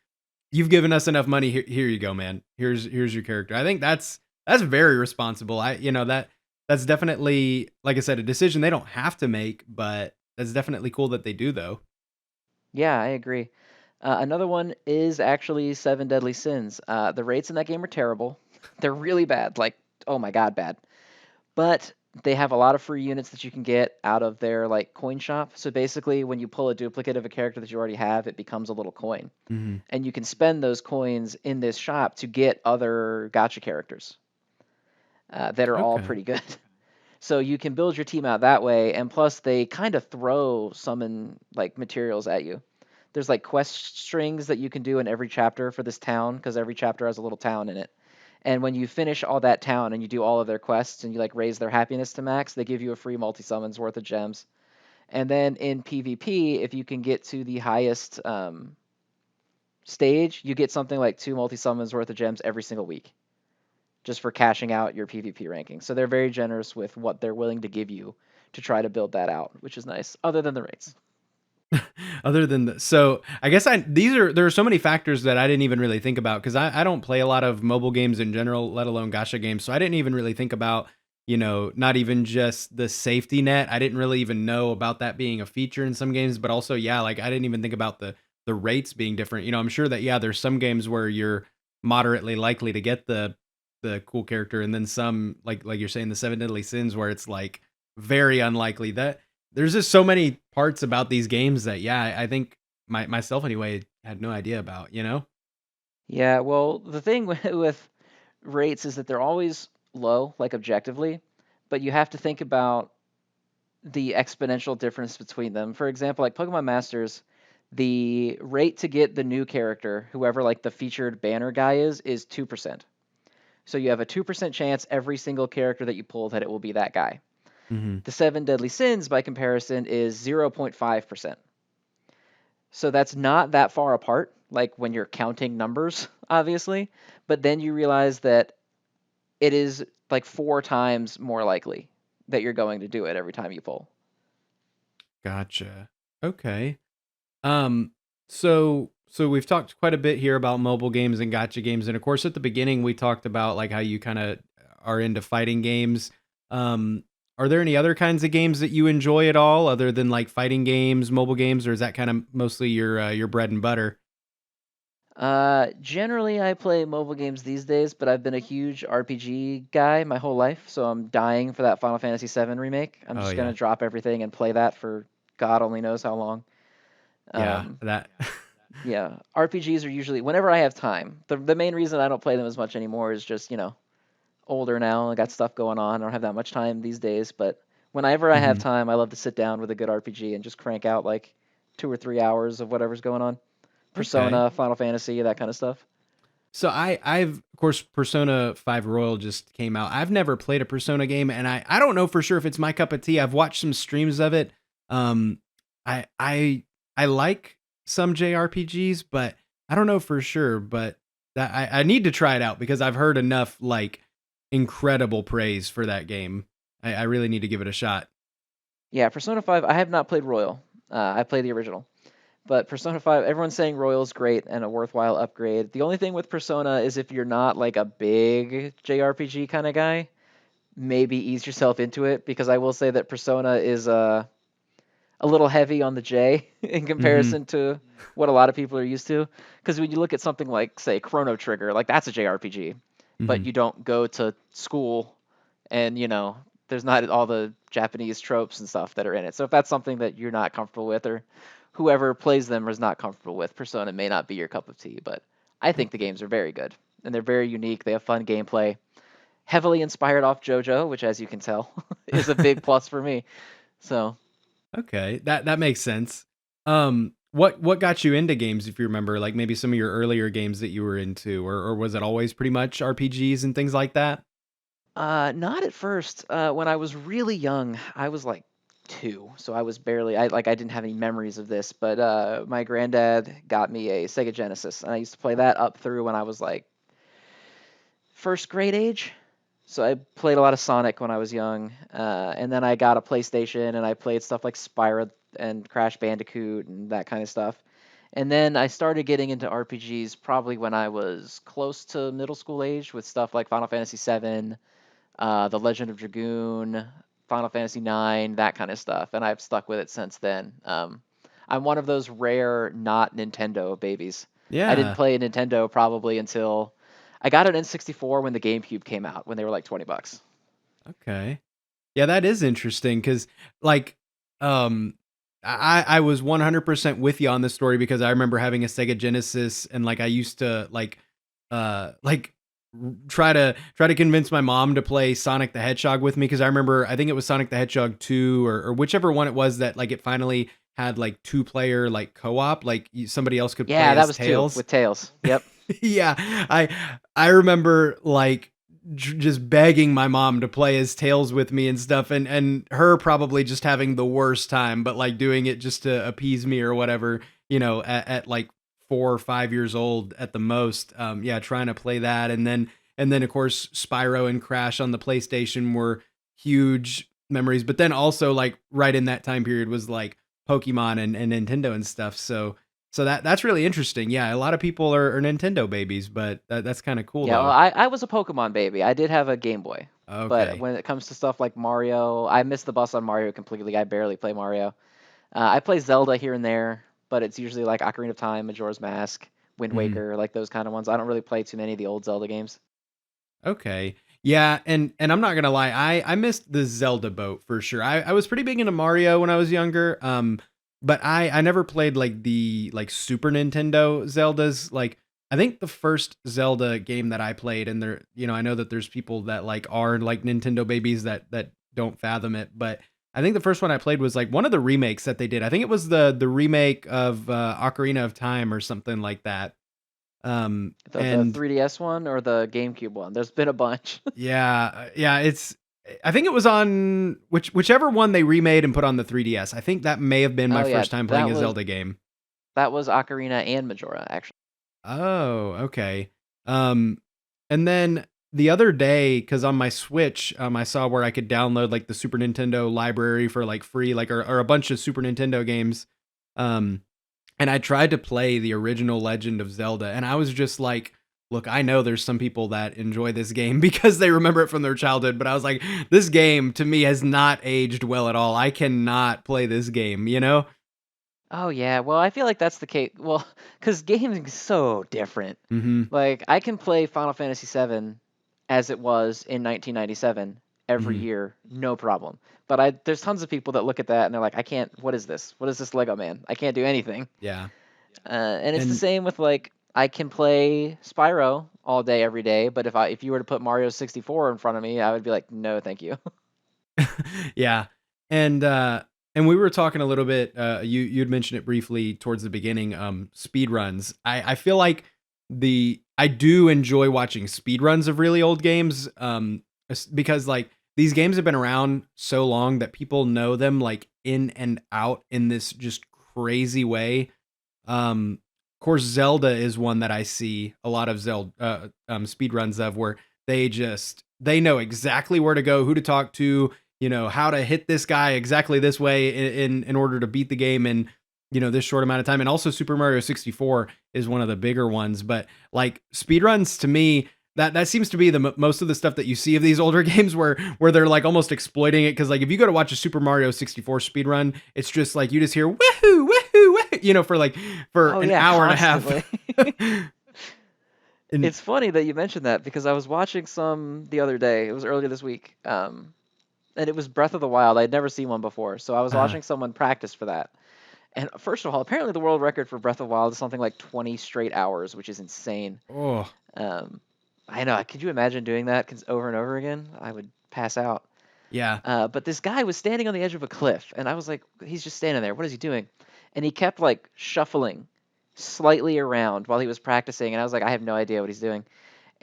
you've given us enough money. Here you go, man. Here's your character." I think that's very responsible. That's definitely, like I said, a decision they don't have to make, but that's definitely cool that they do, though. Yeah, I agree. Another one is actually Seven Deadly Sins. The rates in that game are terrible. They're really bad, like, oh my god, bad. But they have a lot of free units that you can get out of their like coin shop. So basically, when you pull a duplicate of a character that you already have, it becomes a little coin, Hmm. and you can spend those coins in this shop to get other gotcha characters that are all Okay. pretty good. So you can build your team out that way, and plus they kind of throw summon like materials at you. There's like quest strings that you can do in every chapter for this town because every chapter has a little town in it. And when you finish all that town and you do all of their quests and you like raise their happiness to max, they give you a free multi summons worth of gems. And then in PvP, if you can get to the highest stage, you get something like two multi summons worth of gems every single week, just for cashing out your PvP ranking. So they're very generous with what they're willing to give you to try to build that out, which is nice. Other than the rates. Other than so I guess there are so many factors that I didn't even really think about because I don't play a lot of mobile games in general, let alone gacha games. So I didn't even really think about, not even just the safety net. I didn't really even know about that being a feature in some games, but also, yeah, like I didn't even think about the rates being different. I'm sure that, yeah, there's some games where you're moderately likely to get the cool character, and then some like you're saying the Seven Deadly Sins where it's like very unlikely. That there's just so many parts about these games that, yeah, I think myself anyway had no idea about, you know? Yeah, well, the thing with rates is that they're always low, like objectively, but you have to think about the exponential difference between them. For example, like Pokemon Masters, the rate to get the new character, whoever like the featured banner guy is 2%. So you have a 2% chance every single character that you pull that it will be that guy. Mhm. The seven deadly sins, by comparison, is 0.5%. So that's not that far apart, like when you're counting numbers, obviously. But then you realize that it is like four times more likely that you're going to do it every time you pull. Gotcha. Okay. Um, so we've talked quite a bit here about mobile games and gacha games, and of course at the beginning we talked about like how you kind of are into fighting games. Are there any other kinds of games that you enjoy at all other than like fighting games, mobile games, or is that kind of mostly your bread and butter? Generally, I play mobile games these days, but I've been a huge RPG guy my whole life, so I'm dying for that Final Fantasy VII remake. I'm Oh just gonna yeah. drop everything and play that for God only knows how long. Yeah, Um, that yeah, RPGs are usually whenever I have time. The main reason I don't play them as much anymore is just older now. I got stuff going on. I don't have that much time these days, but whenever I have Mhm. time, I love to sit down with a good RPG and just crank out like 2 or 3 hours of whatever's going on. Okay. Persona, Final Fantasy, that kind of stuff. So I've of course Persona 5 Royal just came out. I've never played a Persona game and I don't know for sure if it's my cup of tea. I've watched some streams of it. Um I I I like some JRPGs, but I don't know for sure, but that I need to try it out because I've heard enough like incredible praise for that game. I really need to give it a shot. Yeah, Persona 5, I have not played Royal. I played the original. But Persona 5, everyone's saying Royal's great and a worthwhile upgrade. The only thing with Persona is if you're not like a big JRPG kind of guy, maybe ease yourself into it because I will say that Persona is a little heavy on the J in Mhm. comparison to what a lot of people are used to. Because when you look at something like, say, Chrono Trigger, like that's a JRPG, but Mhm. you don't go to school and there's not all the Japanese tropes and stuff that are in it. So if that's something that you're not comfortable with, or whoever plays them is not comfortable with, Persona may not be your cup of tea. But I think the games are very good and they're very unique. They have fun gameplay, heavily inspired off JoJo, which, as you can tell, is a big plus for me. So Okay, that makes sense. What got you into games, if you remember, like maybe some of your earlier games that you were into, or was it always pretty much RPGs and things like that? not at first. When I was really young, I was like 2, so I was barely I didn't have any memories of this, but my granddad got me a Sega Genesis, and I used to play that up through when I was like first grade age. So I played a lot of Sonic when I was young, and then I got a PlayStation and I played stuff like Spyro and Crash Bandicoot and that kind of stuff. And then I started getting into RPGs probably when I was close to middle school age with stuff like Final Fantasy VII, The Legend of Dragoon, Final Fantasy IX, that kind of stuff, and I've stuck with it since then. I'm one of those rare not Nintendo babies. I didn't Yeah. play Nintendo probably until I got an N64 when the GameCube came out, when they were like $20. Okay. Yeah, that is interesting because, like, um, I was 100% with you on this story because I remember having a Sega Genesis and like I used to like try to convince my mom to play Sonic the Hedgehog with me because I remember I think it was Sonic the Hedgehog 2 or whichever one it was that like it finally had like two-player like co-op like somebody else could Yeah, play that as was 2 Tails. with Tails. Yep. Yeah, I remember like just begging my mom to play as Tails with me and stuff, and her probably just having the worst time, but like doing it just to appease me or whatever, at like 4 or 5 years old at the most. Yeah, trying to play that, and then of course Spyro and Crash on the PlayStation were huge memories, but then also like right in that time period was like Pokemon and Nintendo and stuff. So that's really interesting. Yeah, a lot of people are Nintendo babies, but that's kind of cool Yeah, well, though. I was a Pokemon baby. I did have a Game Boy. But Okay. when it comes to stuff like Mario, I missed the bus on Mario completely. I barely play Mario. I play Zelda here and there, but it's usually like Ocarina of Time, Majora's Mask, Wind Mhm. Waker, like those kind of ones. I don't really play too many of the old Zelda games. Okay. Yeah, and I'm not gonna lie, I missed the Zelda boat for sure. I was pretty big into Mario when I was younger. But I never played like the like Super Nintendo Zeldas. Like I think the first Zelda game that I played, and there, I know that there's people that like are like Nintendo babies that don't fathom it, but I think the first one I played was like one of the remakes that they did. I think it was the remake of Ocarina of Time or something like that. The And 3DS one or the GameCube one. There's been a bunch. yeah, yeah, I think it was on whichever one they remade and put on the 3DS. I think that may have been my Oh yeah, first time playing that a was Zelda game. that was Ocarina and Majora actually. Oh, okay. Um, and then the other day, because on my Switch, I saw where I could download like the Super Nintendo library for like free, like or a bunch of Super Nintendo games. Um, and I tried to play the original Legend of Zelda, and I was just like, look, I know there's some people that enjoy this game because they remember it from their childhood, but I was like, this game to me has not aged well at all. I cannot play this game, you know? Oh yeah, well I feel like that's the case. Well, because gaming is so different. Mm-hmm. Like I can play Final Fantasy VII as it was in 1997 every Mm-hmm. year, no problem. But there's tons of people that look at that and they're like, I can't. What is this? What is this Lego man? I can't do anything. Yeah. And it's the And same with like I can play Spyro all day every day, but if you were to put Mario 64 in front of me, I would be like, no, thank you. yeah. And we were talking a little bit, you'd mentioned it briefly towards the beginning, speed runs. I feel like I do enjoy watching speed runs of really old games, because like these games have been around so long that people know them like in and out in this just crazy way. Of course, Zelda is one that I see a lot of Zelda speed runs of where they know exactly where to go, who to talk to, how to hit this guy exactly this way in order to beat the game in this short amount of time. And also Super Mario 64 is one of the bigger ones, but like speedruns to me, that seems to be the most of the stuff that you see of these older games where they're like almost exploiting it, because like if you go to watch a Super Mario 64 speedrun, it's just like you just hear woohoo woohoo woohoo, for Oh an yeah, hour and a half. constantly. And It's funny that you mentioned that because I was watching some the other day. It was earlier this week. And it was Breath of the Wild. I'd never seen one before, so I was uh, watching someone practice for that. And first of all, apparently the world record for Breath of the Wild is something like 20 straight hours, which is insane. oh Um, I know. Could you imagine doing that over and over again? I would pass out. yeah. But this guy was standing on the edge of a cliff, and I was like, he's just standing there. What is he doing? And he kept like shuffling slightly around while he was practicing, and I was like, I have no idea what he's doing.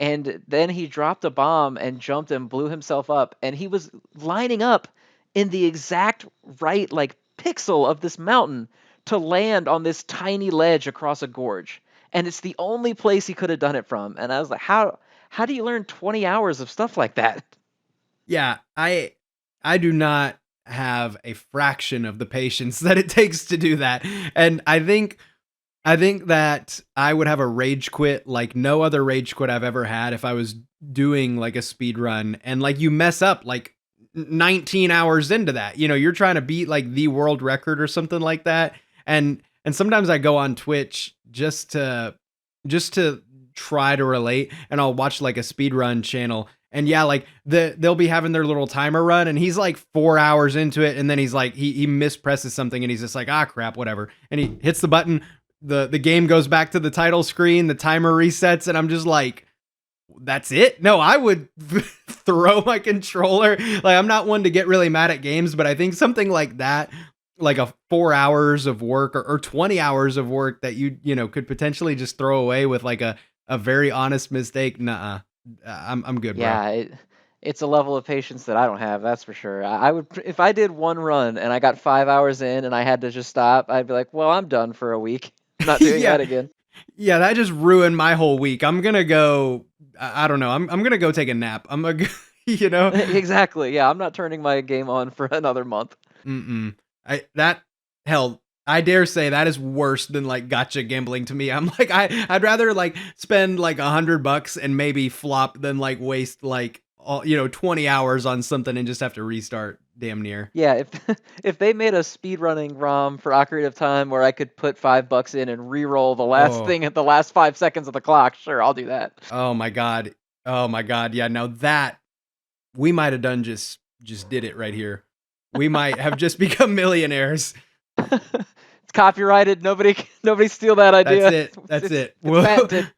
And then he dropped a bomb and jumped and blew himself up, and he was lining up in the exact right like pixel of this mountain to land on this tiny ledge across a gorge. And it's the only place he could have done it from. And I was like, how do you learn 20 hours of stuff like that? Yeah, I do not have a fraction of the patience that it takes to do that. And I think that I would have a rage quit like no other rage quit I've ever had if I was doing like a speed run and like you mess up like 19 hours into that. You know, you're trying to beat like the world record or something like that. And sometimes I go on Twitch just to try to relate and I'll watch like a speed run channel. And yeah, like they'll be having their little timer run and he's like 4 hours into it and then he's like he mispresses something and he's just like, ah crap, whatever. And he hits the button, the game goes back to the title screen, the timer resets, and I'm just like, that's it? No, I would throw my controller. Like, I'm not one to get really mad at games, but I think something like that, like a 4 hours of work or 20 hours of work that you know could potentially just throw away with like a very honest mistake. Nuh-uh. I'm good, bro. Yeah, it's a level of patience that I don't have, that's for sure. I would if I did one run and I got 5 hours in and I had to just stop, I'd be like, well, I'm done for a week. I'm not doing Yeah, that again. yeah, that just ruined my whole week. I'm gonna go. I don't know. I'm gonna go take a nap. I'm gonna, you know. Exactly. Yeah, I'm not turning my game on for another month. Mm-mm. Hell, I dare say that is worse than like gotcha gambling to me. I'm like, I'd rather like spend like $100 and maybe flop than like waste like all, 20 hours on something and just have to restart damn near. Yeah, if if they made a speedrunning ROM for Ocarina of Time where I could put $5 in and re-roll the last Oh, thing at the last 5 seconds of the clock, sure, I'll do that. oh my God. Oh my God. Yeah, now that we might have done just did it right here. We might have just become millionaires. It's copyrighted. Nobody steal that That's idea. it. That's it. It's patented.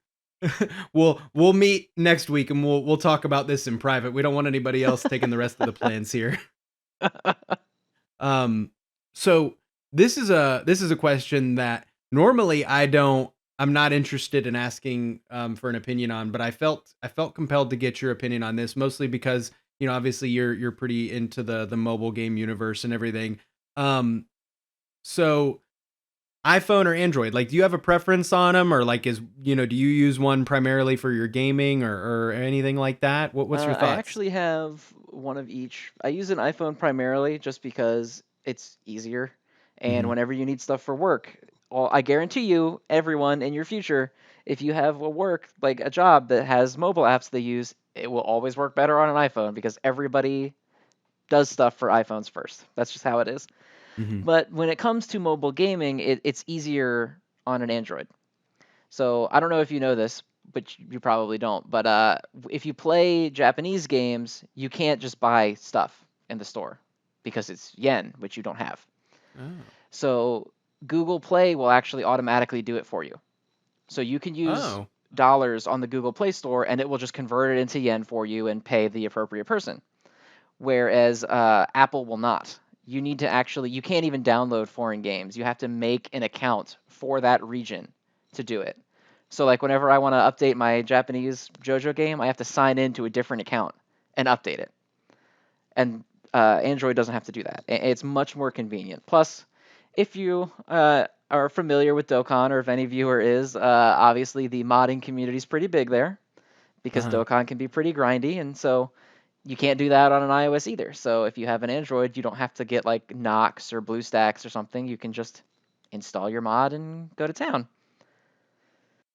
We'll meet next week and we'll talk about this in private. We don't want anybody else taking the rest of the plans here. So this is a question that normally I'm not interested in asking for an opinion on, but I felt compelled to get your opinion on this, mostly because obviously you're pretty into the mobile game universe and everything. Um, so iPhone or Android? Like, do you have a preference on them, or like, do you use one primarily for your gaming or anything like that? What's your I thoughts? actually have one of each. I use an iPhone primarily just because it's easier, and Hmm. whenever you need stuff for work, well, I guarantee you, everyone in your future, if you have a work like a job that has mobile apps they use, it will always work better on an iPhone because everybody does stuff for iPhones first. That's just how it is. Hmm. But when it comes to mobile gaming, it's easier on an Android. So I don't know if you know this, but you probably don't. But if you play Japanese games, you can't just buy stuff in the store because it's yen, which you don't have. Oh. So Google Play will actually automatically do it for you. So you can use Oh. dollars on the Google Play Store, and it will just convert it into yen for you and pay the appropriate person. Whereas Apple will not. You can't even download foreign games. You have to make an account for that region to do it. So like whenever I want to update my Japanese JoJo game, I have to sign into a different account and update it. And Android doesn't have to do that. It's much more convenient. Plus, if you are familiar with Dokkan, or if any viewer is, obviously the modding community is pretty big there because Uh-huh. Dokkan can be pretty grindy, and so you can't do that on an iOS either. So if you have an Android, you don't have to get like Nox or BlueStacks or something. You can just install your mod and go to town.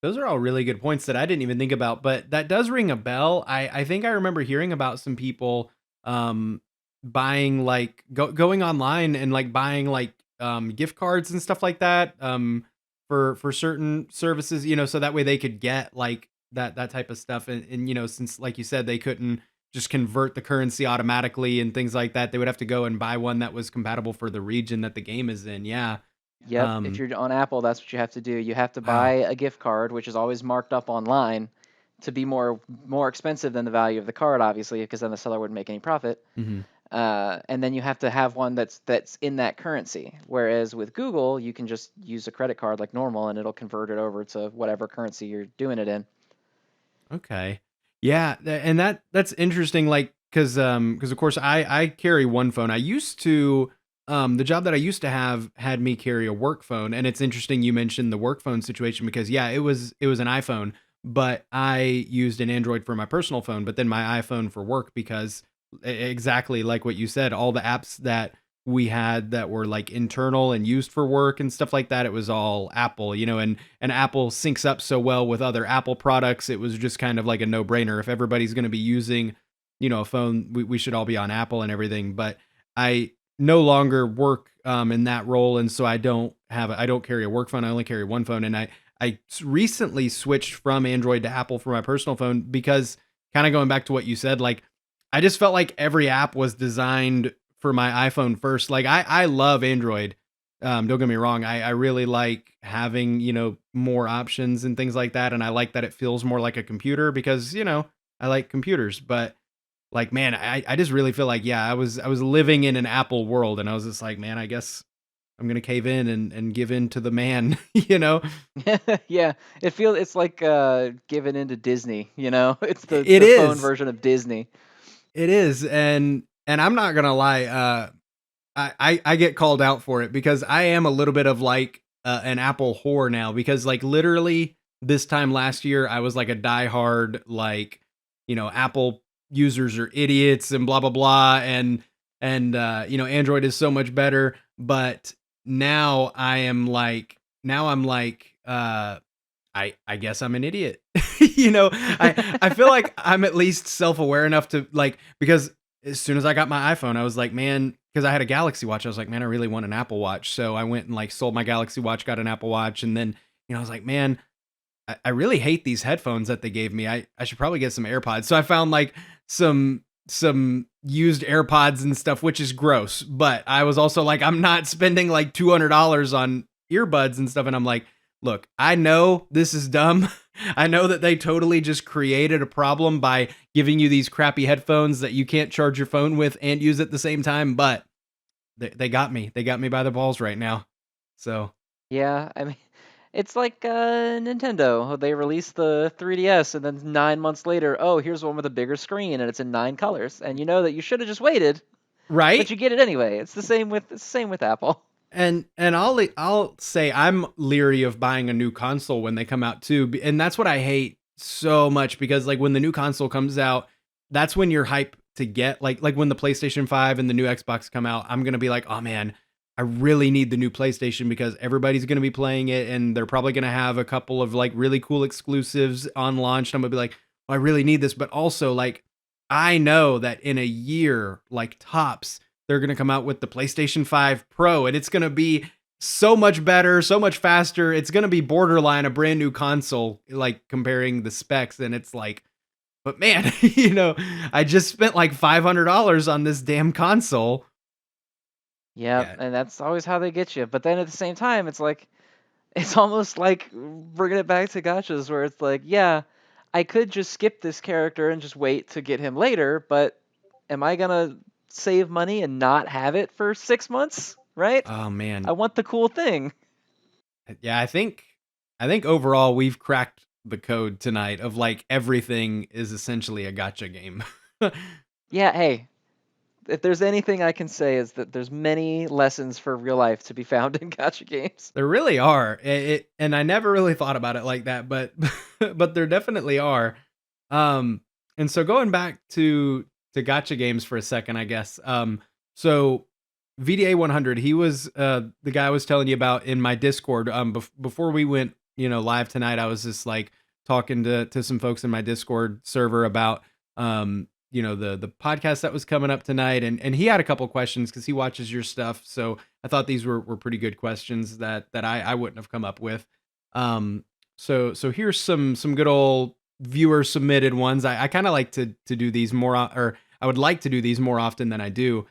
Those are all really good points that I didn't even think about, but that does ring a bell. I think I remember hearing about some people um buying like going online and like buying like gift cards and stuff like that for certain services, so that way they could get like that type of stuff and since like you said they couldn't just convert the currency automatically and things like that, they would have to go and buy one that was compatible for the region that the game is in. Yeah. Yep, if Um you're on Apple, that's what you have to do. You have to buy wow. a gift card, which is always marked up online to be more expensive than the value of the card, obviously, because then the seller wouldn't make any profit. Mhm. And then you have to have one that's in that currency. Whereas with Google, you can just use a credit card like normal, and it'll convert it over to whatever currency you're doing it in. Okay. Yeah, and that's interesting, like, because of course I carry one phone. I used to the job that I used to have had me carry a work phone, and it's interesting you mentioned the work phone situation because yeah, it was an iPhone, but I used an Android for my personal phone, but then my iPhone for work because exactly like what you said, all the apps that we had that were like internal and used for work and stuff like that, it was all Apple, and Apple syncs up so well with other Apple products. It was just kind of like a no-brainer. If everybody's going to be using, a phone, we should all be on Apple and everything. But I no longer work in that role, and so I don't carry a work phone. I only carry one phone, and I recently switched from Android to Apple for my personal phone because kind of going back to what you said, like I just felt like every app was designed for my iPhone first. Like I love Android. Don't get me wrong. I really like having, more options and things like that. And I like that it feels more like a computer because, I like computers. But like, man, I just really feel like, yeah, I was living in an Apple world and I was just like, man, I guess I'm gonna cave in and give in to the man, Yeah, it's like giving into Disney, you know? It's the It the phone is. version of Disney. It is. And I'm not gonna lie, I get called out for it because I am a little bit of like an Apple whore now because like literally this time last year I was like a diehard like Apple users are idiots and blah blah blah and Android is so much better, but now I'm like I guess I'm an idiot. I feel like I'm at least self-aware enough to like because as soon as I got my iPhone, I was like, man, because I had a Galaxy Watch, I was like, man, I really want an Apple Watch. So I went and like sold my Galaxy Watch, got an Apple Watch, and then I was like, man, I really hate these headphones that they gave me. I should probably get some AirPods. So I found like some used AirPods and stuff, which is gross. But I was also like, I'm not spending like $200 on earbuds and stuff. And I'm like, look, I know this is dumb. I know that they totally just created a problem by giving you these crappy headphones that you can't charge your phone with and use at the same time. But they got me. They got me by the balls right now. So Yeah, I mean, it's like Nintendo. They released the 3DS, and then 9 months later, oh, here's one with a bigger screen, and it's in 9 colors. And you know that you should have just waited, but right. you get it anyway. It's the same with Apple. And I'll say I'm leery of buying a new console when they come out too, and that's what I hate so much because like when the new console comes out, that's when you're hype to get like when the PlayStation 5 and the new Xbox come out, I'm gonna be like, oh man, I really need the new PlayStation because everybody's gonna be playing it and they're probably gonna have a couple of like really cool exclusives on launch. And I'm gonna be like, oh, I really need this, but also like I know that in a year, like tops they're going to come out with the PlayStation 5 Pro and it's going to be so much better, so much faster. It's going to be borderline a brand new console, like comparing the specs. And it's like, but man, I just spent like $500 on this damn console. Yep, Yeah. and that's always how they get you. But then at the same time, it's almost like bringing it back to gachas, where it's like, yeah, I could just skip this character and just wait to get him later, but am I gonna save money and not have it for 6 months? Right? Oh I man. want the cool thing. Yeah. I think overall we've cracked the code tonight of like everything is essentially a gotcha game. Yeah, hey, if there's anything I can say is that there's many lessons for real life to be found in gacha games. There really are. And I never really thought about it like that, but but there definitely are. Um and so going back to gotcha games for a second, I guess. So VDA 100, he was the guy I was telling you about in my Discord. Before we went, live tonight, I was just like talking to some folks in my Discord server about the podcast that was coming up tonight, and he had a couple questions because he watches your stuff. So I thought these were pretty good questions that I wouldn't have come up with. Um, so here's some good old viewer submitted ones. I kind of like to do these more, or I would like to do these more often than I do.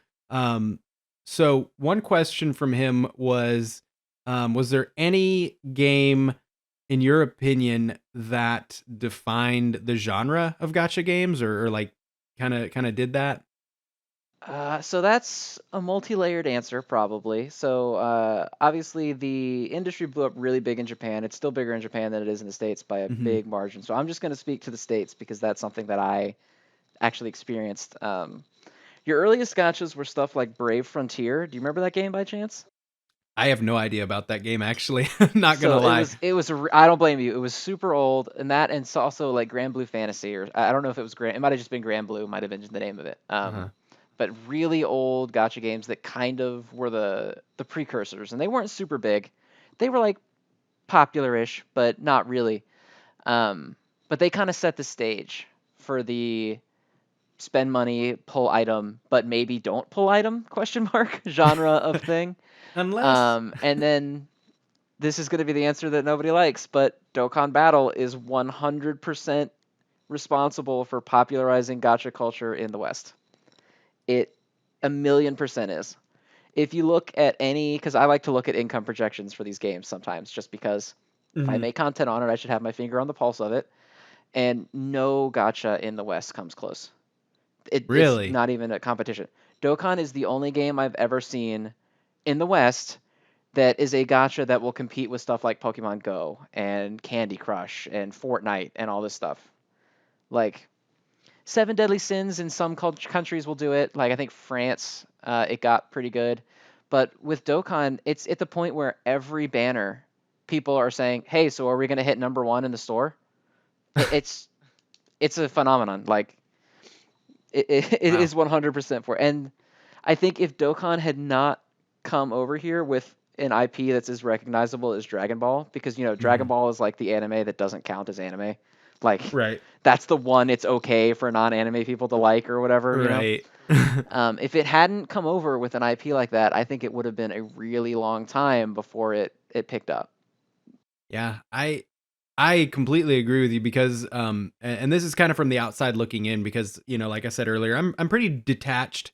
So one question from him was there any game, in your opinion, that defined the genre of gotcha games, or like kind of did that? So that's a multi-layered answer, probably. So obviously, the industry blew up really big in Japan. It's still bigger in Japan than it is in the States by a Hmm. big margin. So I'm just going to speak to the States because that's something that I actually experienced. Your earliest gotchas were stuff like Brave Frontier. Do you remember that game by chance? I have no idea about that game actually. Not gonna So it lie. was it was I don't blame you. It was super old, and that, and it's also like Grand Blue Fantasy, or I don't know if it was Grand. It might have just been Grand Blue. Might have been just the name of it. Uh-huh. But really old gotcha games that kind of were the precursors, and they weren't super big. They were like popular-ish, but not really. But they kind of set the stage for the spend money, pull item, but maybe don't pull item question mark genre of thing. Unless. And then this is going to be the answer that nobody likes, but Dokkan Battle is 100% responsible for popularizing gacha culture in the West. It a million percent is. If you look at any, because I like to look at income projections for these games sometimes, just because if I Mhm. make content on it, I should have my finger on the pulse of it. And no gacha in the West comes close. It's Really? not even a competition. Dokkan is the only game I've ever seen in the West that is a gacha that will compete with stuff like Pokemon Go and Candy Crush and Fortnite and all this stuff. Like Seven Deadly Sins in some countries will do it. Like I think France, it got pretty good. But with Dokkan, it's at the point where every banner, people are saying, "Hey, so are we going to hit number one in the store?" It's it's a phenomenon. Like it Wow. is 100% for. And I think if Dokkan had not come over here with an IP that's as recognizable as Dragon Ball, because Dragon Mhm. Ball is like the anime that doesn't count as anime, like Right. that's the one it's okay for non-anime people to like or whatever. Right. If it hadn't come over with an IP like that, I think it would have been a really long time before it picked up. Yeah, I completely agree with you because and this is kind of from the outside looking in because, like I said earlier, I'm pretty detached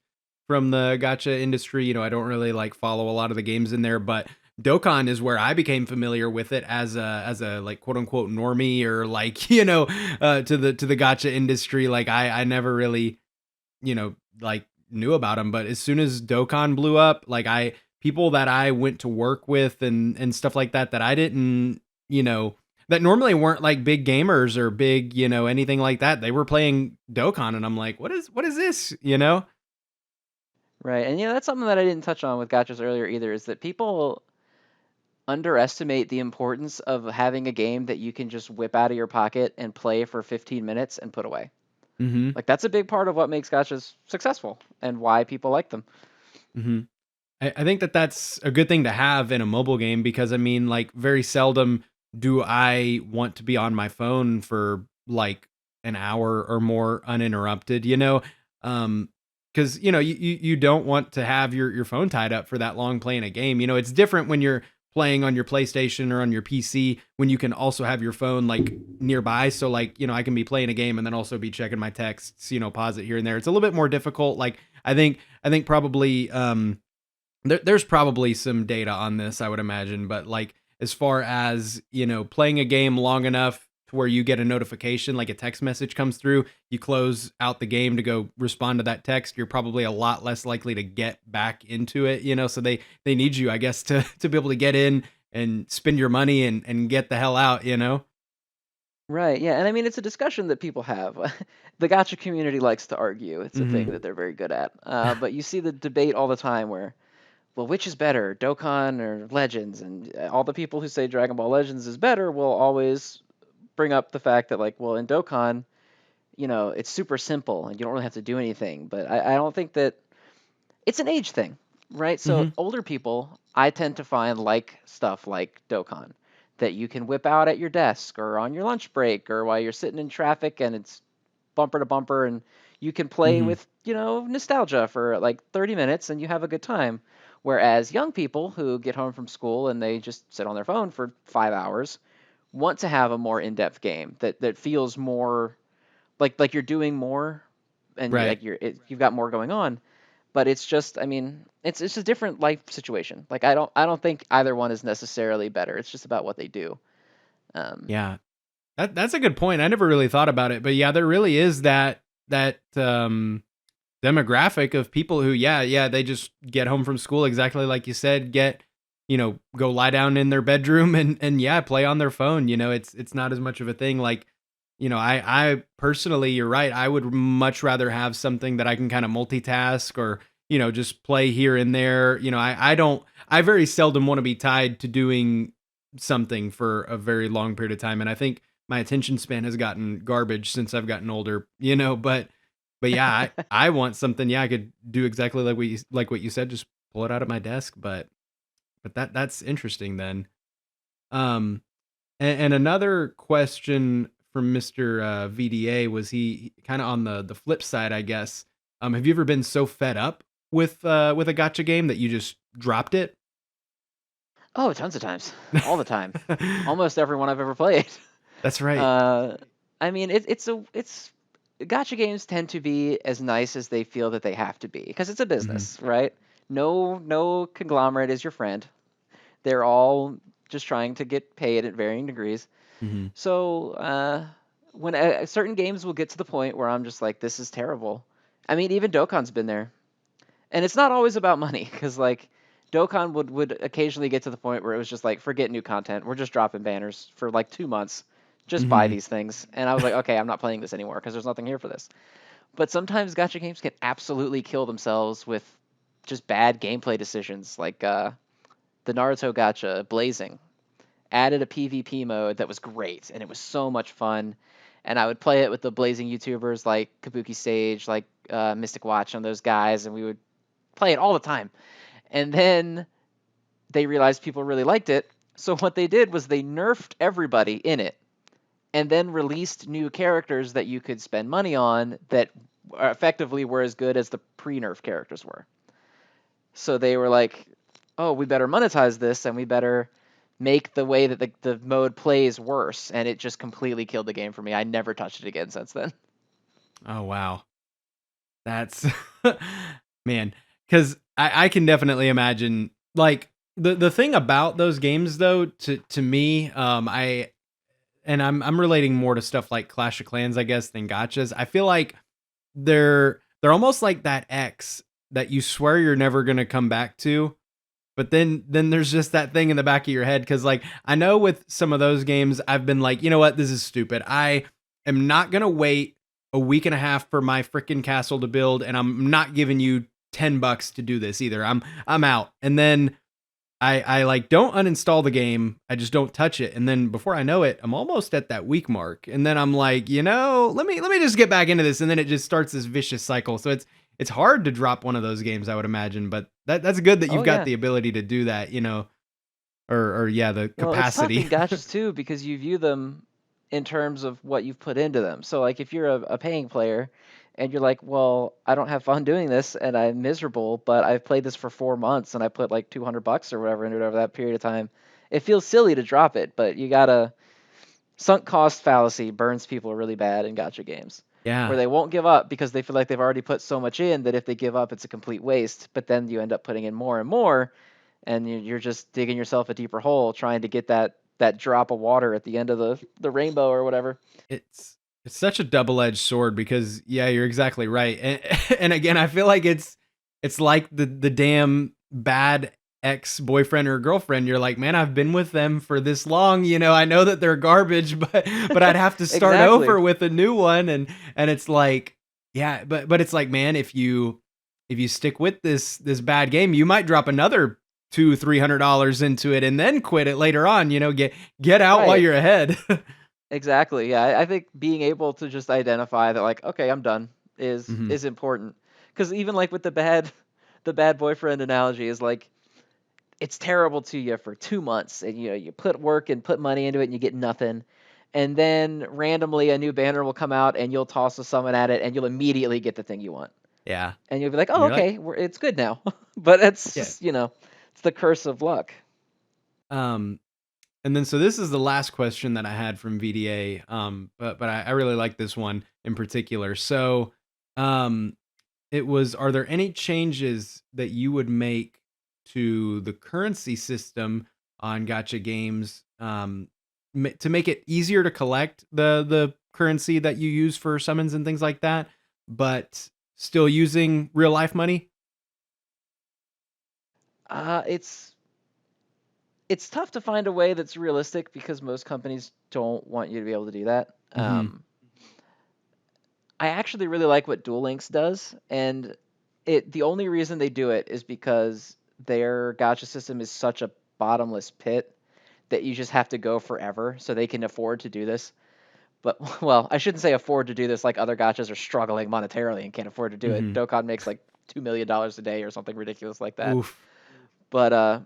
from the gacha industry. I don't really like follow a lot of the games in there, but Dokkan is where I became familiar with it as a like quote unquote normie or like, to the gacha industry. Like I never really, like knew about them, but as soon as Dokkan blew up, like people that I went to work with and stuff like that I didn't, that normally weren't like big gamers or big, anything like that. They were playing Dokkan and I'm like, what is this, Right. And that's something that I didn't touch on with gachas earlier either, is that people underestimate the importance of having a game that you can just whip out of your pocket and play for 15 minutes and put away. Mhm. Like that's a big part of what makes gachas successful and why people like them. Mhm. I think that that's a good thing to have in a mobile game because I mean, like, very seldom do I want to be on my phone for like an hour or more uninterrupted, because you don't want to have your phone tied up for that long playing a game. It's different when you're playing on your PlayStation or on your PC when you can also have your phone like nearby. So like, I can be playing a game and then also be checking my texts, pause it here and there. It's a little bit more difficult. Like I think probably there's probably some data on this, I would imagine, but like as far as, playing a game long enough to where you get a notification, like a text message comes through, you close out the game to go respond to that text, you're probably a lot less likely to get back into it, so they need you, I guess, to be able to get in and spend your money and get the hell out. Right. Yeah. And I mean, it's a discussion that people have. The gotcha community likes to argue. It's a thing Mhm. that they're very good at. But you see the debate all the time where, well, which is better, Dokkan or Legends? And all the people who say Dragon Ball Legends is better will always bring up the fact that, like, well, in Dokkan, it's super simple and you don't really have to do anything. But I don't think that it's an age thing, right? So Mhm. older people, I tend to find like stuff like Dokkan that you can whip out at your desk or on your lunch break or while you're sitting in traffic and it's bumper to bumper and you can play Mhm. with, nostalgia for like 30 minutes and you have a good time. Whereas young people who get home from school and they just sit on their phone for 5 hours want to have a more in-depth game that feels more like you're doing more and Right. you've got more going on, but it's just, I mean, it's a different life situation. Like I don't think either one is necessarily better. It's just about what they do. Um, Yeah. That's a good point. I never really thought about it, but yeah, there really is that demographic of people who, yeah, they just get home from school exactly like you said, go lie down in their bedroom and yeah, play on their phone. It's not as much of a thing. Like I personally, you're right. I would much rather have something that I can kind of multitask or, just play here and there. I very seldom want to be tied to doing something for a very long period of time. And I think my attention span has gotten garbage since I've gotten older, but yeah, I want something. Yeah, I could do exactly like what you said, just pull it out of my desk. But that's interesting then. Um, and another question from Mr. VDA was he kind of on the flip side, I guess. Have you ever been so fed up with a gotcha game that you just dropped it? Oh, tons of times, all the time, almost everyone I've ever played. That's right. Uh, I mean, it's gotcha games tend to be as nice as they feel that they have to be because it's a Hmm. business, right? No conglomerate is your friend. They're all just trying to get paid at varying degrees. Hmm. So when certain games will get to the point where I'm just like, this is terrible. I mean, even Dokkan's been there, and it's not always about money because like Dokkan would occasionally get to the point where it was just like, forget new content. We're just dropping banners for like 2 months. Just buy Hmm. these things, and I was like, okay, I'm not playing this anymore because there's nothing here for this. But sometimes gacha games can absolutely kill themselves with just bad gameplay decisions, like the Naruto gacha Blazing added a PvP mode that was great, and it was so much fun. And I would play it with the Blazing YouTubers like Kabuki Sage, like Mystic Watch, and those guys, and we would play it all the time. And then they realized people really liked it, so what they did was they nerfed everybody in it, and then released new characters that you could spend money on that effectively were as good as the pre-nerf characters were. So they were like, "Oh, we better monetize this, and we better make the way that the mode plays worse." And it just completely killed the game for me. I never touched it again since then. Oh wow, that's man. Because I can definitely imagine like the thing about those games though to me I'm relating more to stuff like Clash of Clans, I guess, than gotchas. I feel like they're almost like that ex that you swear you're never gonna come back to, but then there's just that thing in the back of your head because like I know with some of those games I've been like, you know what, this is stupid. I am not gonna wait a week and a half for my freaking castle to build, and I'm not giving you $10 to do this either. I'm out, and then I like don't uninstall the game. I just don't touch it. And then before I know it, I'm almost at that week mark. And then I'm like, let me just get back into this. And then it just starts this vicious cycle. So it's hard to drop one of those games, I would imagine. But that's good that Oh you've got yeah. the ability to do that, or yeah, the Well, it's tough capacity. in gachas too because you view them in terms of what you've put into them. So like if you're a paying player and you're like, well, I don't have fun doing this and I'm miserable, but I've played this for 4 months and I put like $200 or whatever into it over that period of time. It feels silly to drop it, but you gotta sunk cost fallacy burns people really bad in gacha games. Where Yeah. they won't give up because they feel like they've already put so much in that if they give up, it's a complete waste. But then you end up putting in more and more, and you're just digging yourself a deeper hole trying to get that drop of water at the end of the rainbow or whatever. It's such a double-edged sword because yeah, you're exactly right. And, and again, I feel like it's like the damn bad ex-boyfriend or girlfriend. You're like, man, I've been with them for this long, I know that they're garbage, but I'd have to start Exactly. over with a new one. And it's like, yeah, but it's like, man, if you stick with this bad game, you might drop another $200-300 into it and then quit it later on, get out while Right. you're ahead. Exactly. Yeah, I think being able to just identify that, like, okay, I'm done, is Hmm. is important. Because even like with the bad boyfriend analogy is like it's terrible to you for 2 months, and you put work and put money into it, and you get nothing. And then randomly a new banner will come out, and you'll toss a summon at it, and you'll immediately get the thing you want, Yeah. and you'll be like, And oh, you're like, okay, it's good now. But it's yeah. just it's the curse of luck. Um, and then so this is the last question that I had from VDA. But I really like this one in particular. So, um, it was, are there any changes that you would make to the currency system on Gacha games, to make it easier to collect the currency that you use for summons and things like that, but still using real life money? It's tough to find a way that's realistic because most companies don't want you to be able to do that. Hmm. Um, I actually really like what Duel Links does, and the only reason they do it is because their gacha system is such a bottomless pit that you just have to go forever, so they can afford to do this. But well, I shouldn't say afford to do this, like other gachas are struggling monetarily and can't afford to do it. Hmm. Dokkan makes like $2 million a day or something ridiculous like that. Oof. But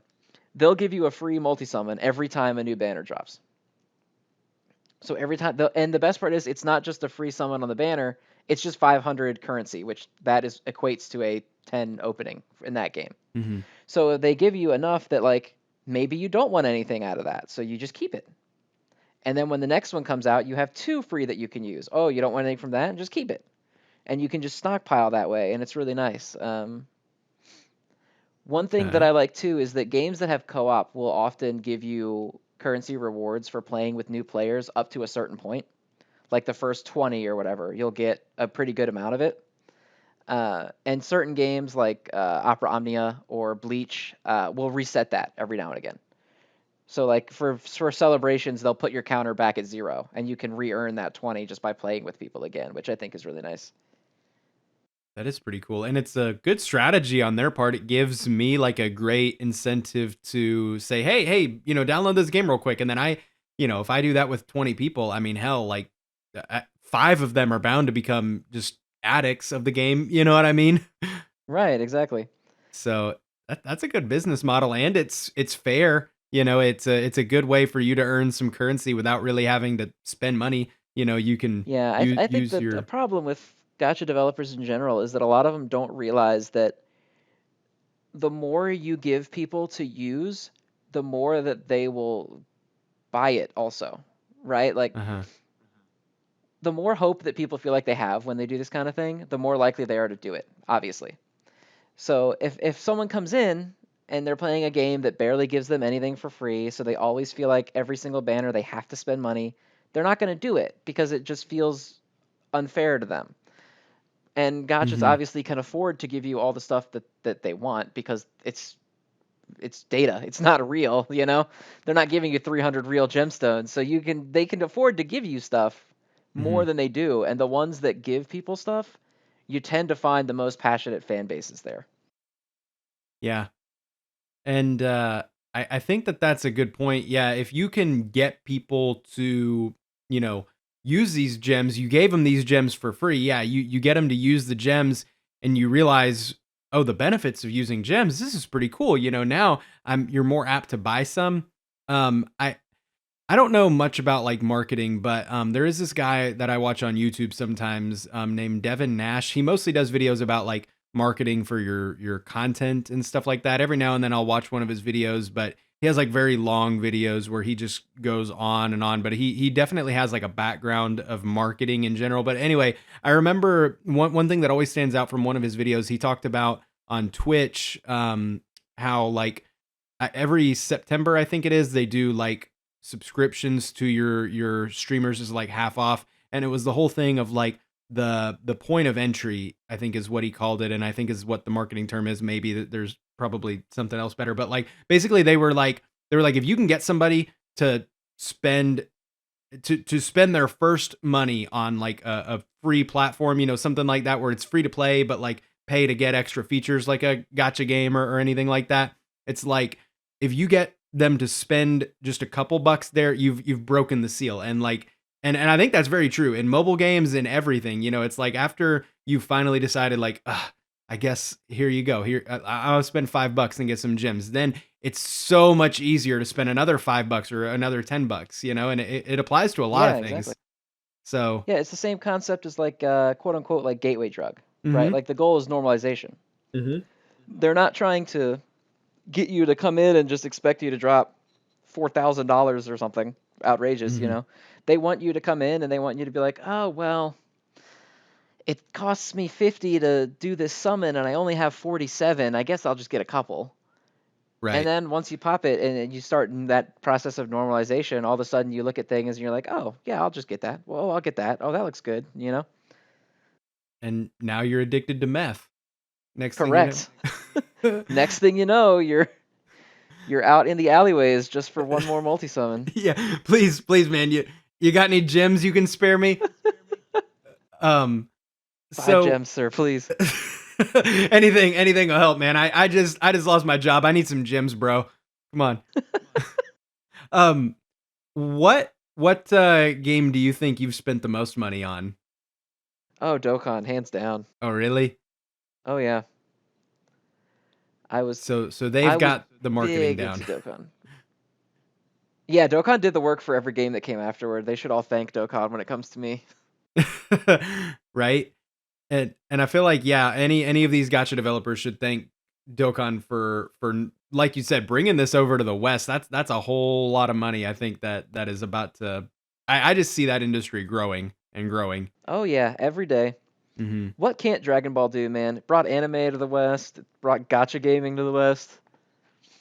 they'll give you a free multi-summon every time a new banner drops. So every time, and the best part is it's not just a free summon on the banner, it's just 500 currency, which that is equates to a 10 opening in that game. Hmm. So they give you enough that like maybe you don't want anything out of that, so you just keep it. And then when the next one comes out, you have 2 free that you can use. Oh, you don't want anything from that? Just keep it. And you can just stockpile that way, and it's really nice. One thing that Okay. I like too is that games that have co-op will often give you currency rewards for playing with new players up to a certain point. Like the first 20 or whatever, you'll get a pretty good amount of it. And certain games like Opera Omnia or Bleach will reset that every now and again. So like for celebrations, they'll put your counter back at 0, and you can re-earn that 20 just by playing with people again, which I think is really nice. That is pretty cool. And it's a good strategy on their part. It gives me like a great incentive to say, hey, download this game real quick. And then if I do that with 20 people, I mean, hell, like 5 of them are bound to become just addicts of the game. You know what I mean? Right, exactly. So that's a good business model, and it's fair. It's a good way for you to earn some currency without really having to spend money. You can Yeah, I think use that a your. problem with gacha developers in general is that a lot of them don't realize that the more you give people to use, the more that they will buy it also, right? Like Uh-huh. the more hope that people feel like they have when they do this kind of thing, the more likely they are to do it, obviously. So if someone comes in and they're playing a game that barely gives them anything for free, so they always feel like every single banner they have to spend money, they're not going to do it because it just feels unfair to them. And gachas Hmm. obviously can afford to give you all the stuff that they want because it's data. It's not real, you know? They're not giving you 300 real gemstones. So they can afford to give you stuff more Hmm. than they do. And the ones that give people stuff, you tend to find the most passionate fan bases there. Yeah. And I think that that's a good point. Yeah, if you can get people to, you know, use these gems, you gave them these gems for free. Yeah, you get them to use the gems, and you realize, oh, the benefits of using gems. This is pretty cool. Now you're more apt to buy some. Um, I I don't know much about like marketing, but there is this guy that I watch on YouTube sometimes named Devin Nash. He mostly does videos about like marketing for your content and stuff like that. Every now and then I'll watch one of his videos, but he has like very long videos where he just goes on and on. But he definitely has like a background of marketing in general. But anyway, I remember one thing that always stands out from one of his videos. He talked about on Twitch how like every September, I think it is, they do like subscriptions to your streamers is like half off, and it was the whole thing of like the point of entry, I think is what he called it, and I think is what the marketing term is. Maybe that there's probably something else better, but like basically they were like if you can get somebody to spend to spend their first money on like a free platform, something like that where it's free to play but like pay to get extra features like a gotcha game or anything like that. It's like if you get them to spend just a couple bucks there, you've broken the seal. And like and I think that's very true in mobile games and everything. It's like after you finally decided like, I guess here you go. Here I'll spend $5 and get some gems. Then it's so much easier to spend another $5 or another $10, and it applies to a lot Yeah, of exactly. things. So, Yeah, it's the same concept as like quote unquote like gateway drug, right? hmm Like the goal is normalization. hmm They're not trying to get you to come in and just expect you to drop $4,000 or something outrageous, you hmm know. They want you to come in and they want you to be like, "Oh, well, it costs me 50 to do this summon and I only have 47. I guess I'll just get a couple." And right. then once you pop it and you start in that process of normalization, all of a sudden you look at things and you're like, "Oh, yeah, I'll just get that. Well, I'll get that. Oh, that looks good," you know? And now you're addicted to meth. Next thing you Correct. know. Next thing you know, you're out in the alleyways just for one more multi summon. Yeah, please, man. You got any gems you can spare me? Um, 5 gems, so sir, please. anything will help, man. I just lost my job. I need some gems, bro. Come on. Um, what game do you think you've spent the most money on? Oh, Dokkan, hands down. Oh, really? Oh yeah, I was So I they've was got the marketing big down. into Dokkan. Yeah, Dokkan did the work for every game that came afterward. They should all thank Dokkan when it comes to me. Right? And I feel like yeah, any of these gacha developers should thank Dokkan for like you said bringing this over to the West. That's a whole lot of money. I think that is about to. I just see that industry growing and growing. Oh yeah, every day. Hmm. What can't Dragon Ball do, man? It brought anime to the West. It brought gacha gaming to the West.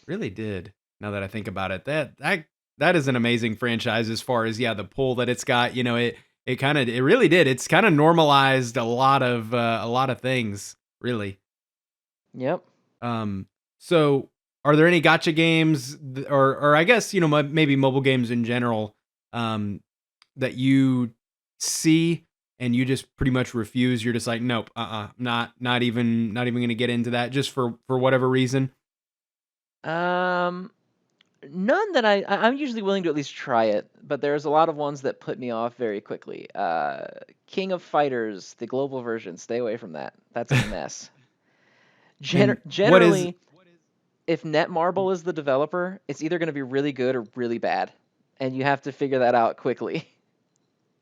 Really did. Now that I think about it, that is an amazing franchise as far as yeah the pull that it's got. You know it really did. It's kind of normalized a lot of things really. Yep. Um, so are there any gotcha games or I guess, you know, maybe mobile games in general, um, that you see and you just pretty much refuse? You're just like, nope, not even gonna get into that just for whatever reason. Um, None that I'm usually willing to at least try it, but there's a lot of ones that put me off very quickly. King of Fighters, the global version, stay away from that. That's a mess. And what is Generally, if Netmarble is the developer, it's either going to be really good or really bad, and you have to figure that out quickly.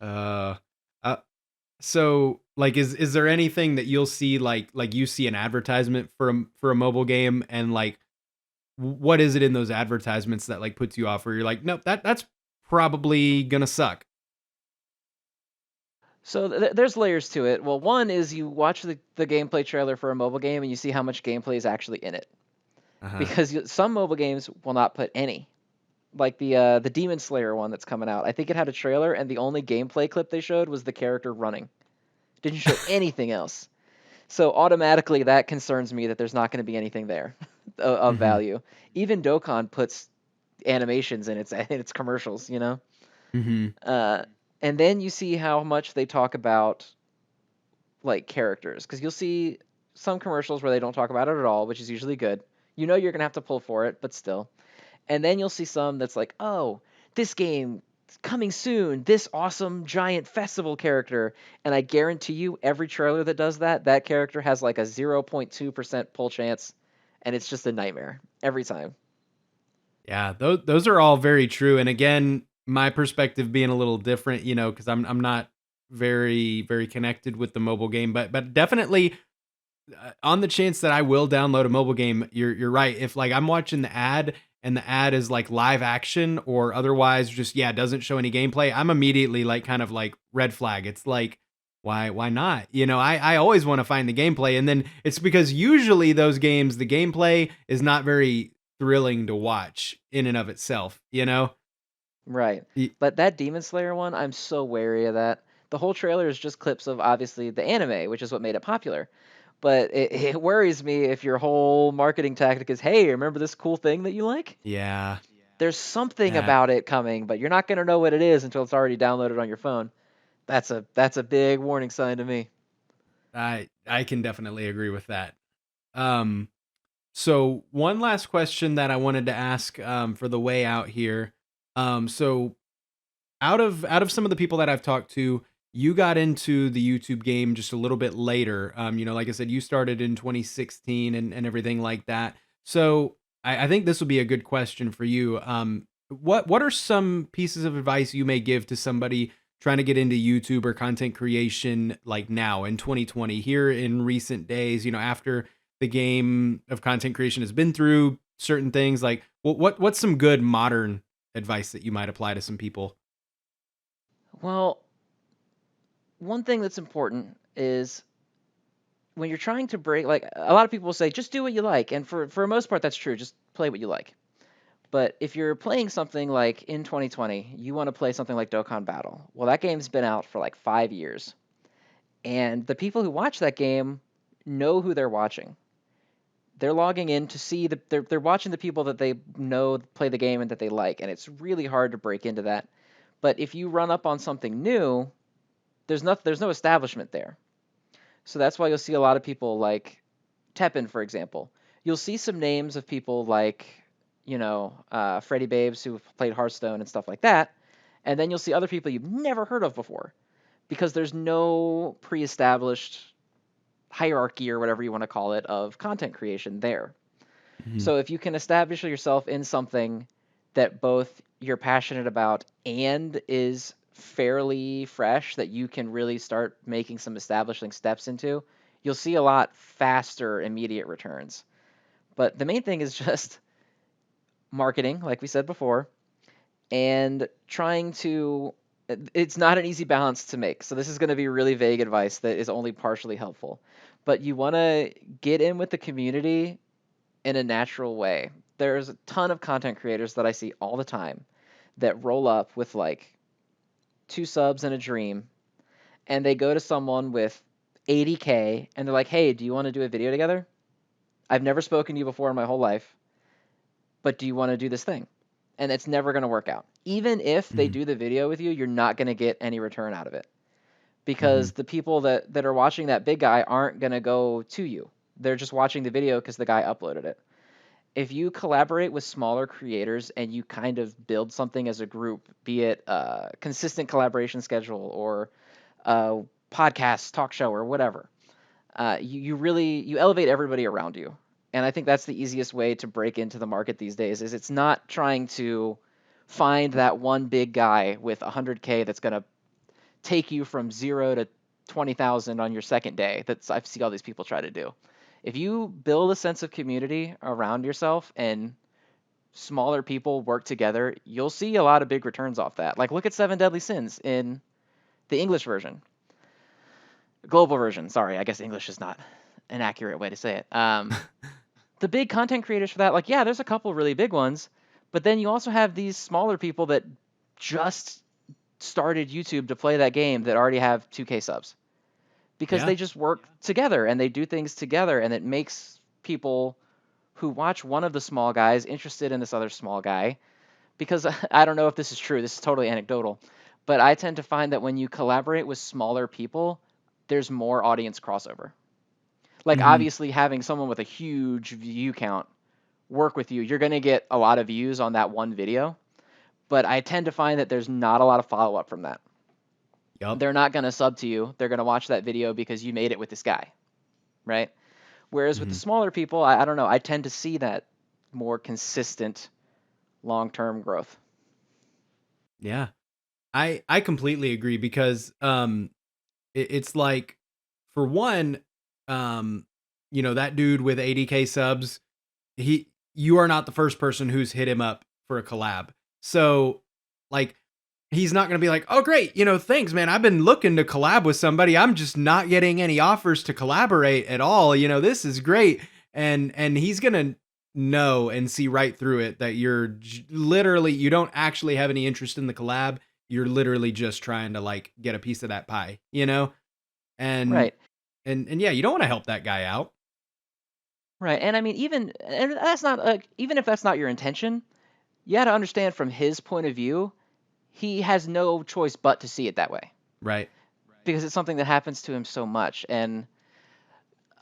uh, uh so like is there anything that you'll see like you see an advertisement for a mobile game and like what is it in those advertisements that like puts you off where you're like, nope, that's probably gonna suck. So there's layers to it. Well, one is you watch the gameplay trailer for a mobile game and you see how much gameplay is actually in it. Uh-huh. Because some mobile games will not put any. Like the Demon Slayer one that's coming out. I think it had a trailer and the only gameplay clip they showed was the character running. Didn't show anything else. So automatically that concerns me that there's not going to be anything there of Mhm. value. Even Dokkan puts animations in its commercials, you know. Mhm. Uh, and then you see how much they talk about like characters because you'll see some commercials where they don't talk about it at all, which is usually good. You know you're gonna have to pull for it, but still. And then you'll see some that's like, oh, this game is coming soon, this awesome giant festival character, and I guarantee you, every trailer that does that, that character has like a 0.2% pull chance, and it's just a nightmare every time. Yeah, those are all very true. And again, my perspective being a little different, you know, because I'm not very connected with the mobile game, but definitely on the chance that I will download a mobile game, you're right. If like I'm watching the ad and the ad is like live action or otherwise just yeah doesn't show any gameplay, I'm immediately like kind of like red flag. It's like why not? You know, I always want to find the gameplay, and then it's because usually those games the gameplay is not very thrilling to watch in and of itself. You know. Right. Y- But that Demon Slayer one, I'm so wary of that. The whole trailer is just clips of obviously the anime, which is what made it popular. But it worries me if your whole marketing tactic is, hey, remember this cool thing that you like? Yeah. There's something Yeah. about it coming, but you're not gonna know what it is until it's already downloaded on your phone. That's a big warning sign to me. I can definitely agree with that. Um, So one last question that I wanted to ask for the way out here. So out of some of the people that I've talked to, you got into the YouTube game just a little bit later. You know, like I said, you started in 2016 and everything like that. So I think this will be a good question for you. What are some pieces of advice you may give to somebody trying to get into YouTube or content creation like now in 2020 here in recent days? You know, after the game of content creation has been through certain things, like what's some good modern advice that you might apply to some people? Well, one thing that's important is when you're trying to break, like a lot of people will say, just do what you like, and for the most part, that's true. Just play what you like. But if you're playing something like in 2020, you want to play something like Dokkan Battle. Well, that game's been out for like 5 years, and the people who watch that game know who they're watching. They're logging in to see they're watching the people that they know play the game and that they like, and it's really hard to break into that. But if you run up on something new, there's no establishment there. So that's why you'll see a lot of people like Teppen, for example. You'll see some names of people like, Freddie Babes who played Hearthstone and stuff like that. And then you'll see other people you've never heard of before because there's no pre-established hierarchy or whatever you want to call it of content creation there. Mhm. So if you can establish yourself in something that both you're passionate about and is fairly fresh that you can really start making some establishing steps into, you'll see a lot faster immediate returns. But the main thing is just marketing, like we said before, and trying to it's not an easy balance to make. So this is going to be really vague advice that is only partially helpful. But you want to get in with the community in a natural way. There's a ton of content creators that I see all the time that roll up with like 2 subs and a dream, and they go to someone with 80K and they're like, "Hey, do you want to do a video together? I've never spoken to you before in my whole life, but do you want to do this thing?" And it's never going to work out. Even if they Mhm. do the video with you, you're not going to get any return out of it because Mhm. the people that are watching that big guy aren't going to go to you. They're just watching the video because the guy uploaded it. If you collaborate with smaller creators and you kind of build something as a group, be it a consistent collaboration schedule or a podcast, talk show, or whatever, you really you elevate everybody around you. And I think that's the easiest way to break into the market these days. Is it's not trying to find that one big guy with 100K that's going to take you from 0 to 20,000 on your second day. That's I see all these people try to do. If you build a sense of community around yourself and smaller people work together, you'll see a lot of big returns off that. Like look at Seven Deadly Sins in the English version, global version. Sorry, I guess English is not an accurate way to say it. The big content creators for that, like yeah, there's a couple really big ones, but then you also have these smaller people that just started YouTube to play that game that already have 2K subs because Yeah. they just work together and they do things together, and it makes people who watch one of the small guys interested in this other small guy. Because I don't know if this is true, this is totally anecdotal, but I tend to find that when you collaborate with smaller people, there's more audience crossover. Like Mhm. obviously having someone with a huge view count work with you, you're going to get a lot of views on that one video, but I tend to find that there's not a lot of follow up from that. Yup. They're not going to sub to you. They're going to watch that video because you made it with this guy, right? Whereas with the Mhm. smaller people, I don't know. I tend to see that more consistent long-term growth. Yeah. I completely agree because it's like for one, um that dude with 80K subs, he you are not the first person who's hit him up for a collab. So like he's not going to be like, "Oh great, thanks man. I've been looking to collab with somebody. I'm just not getting any offers to collaborate at all. This is great." And he's going to know and see right through it that literally you don't actually have any interest in the collab. You're literally just trying to like get a piece of that pie. And Right. and yeah, you don't want to help that guy out. Right. And I mean, and that's not even if that's not your intention, you got to understand from his point of view, he has no choice but to see it that way Right. because it's something that happens to him so much. And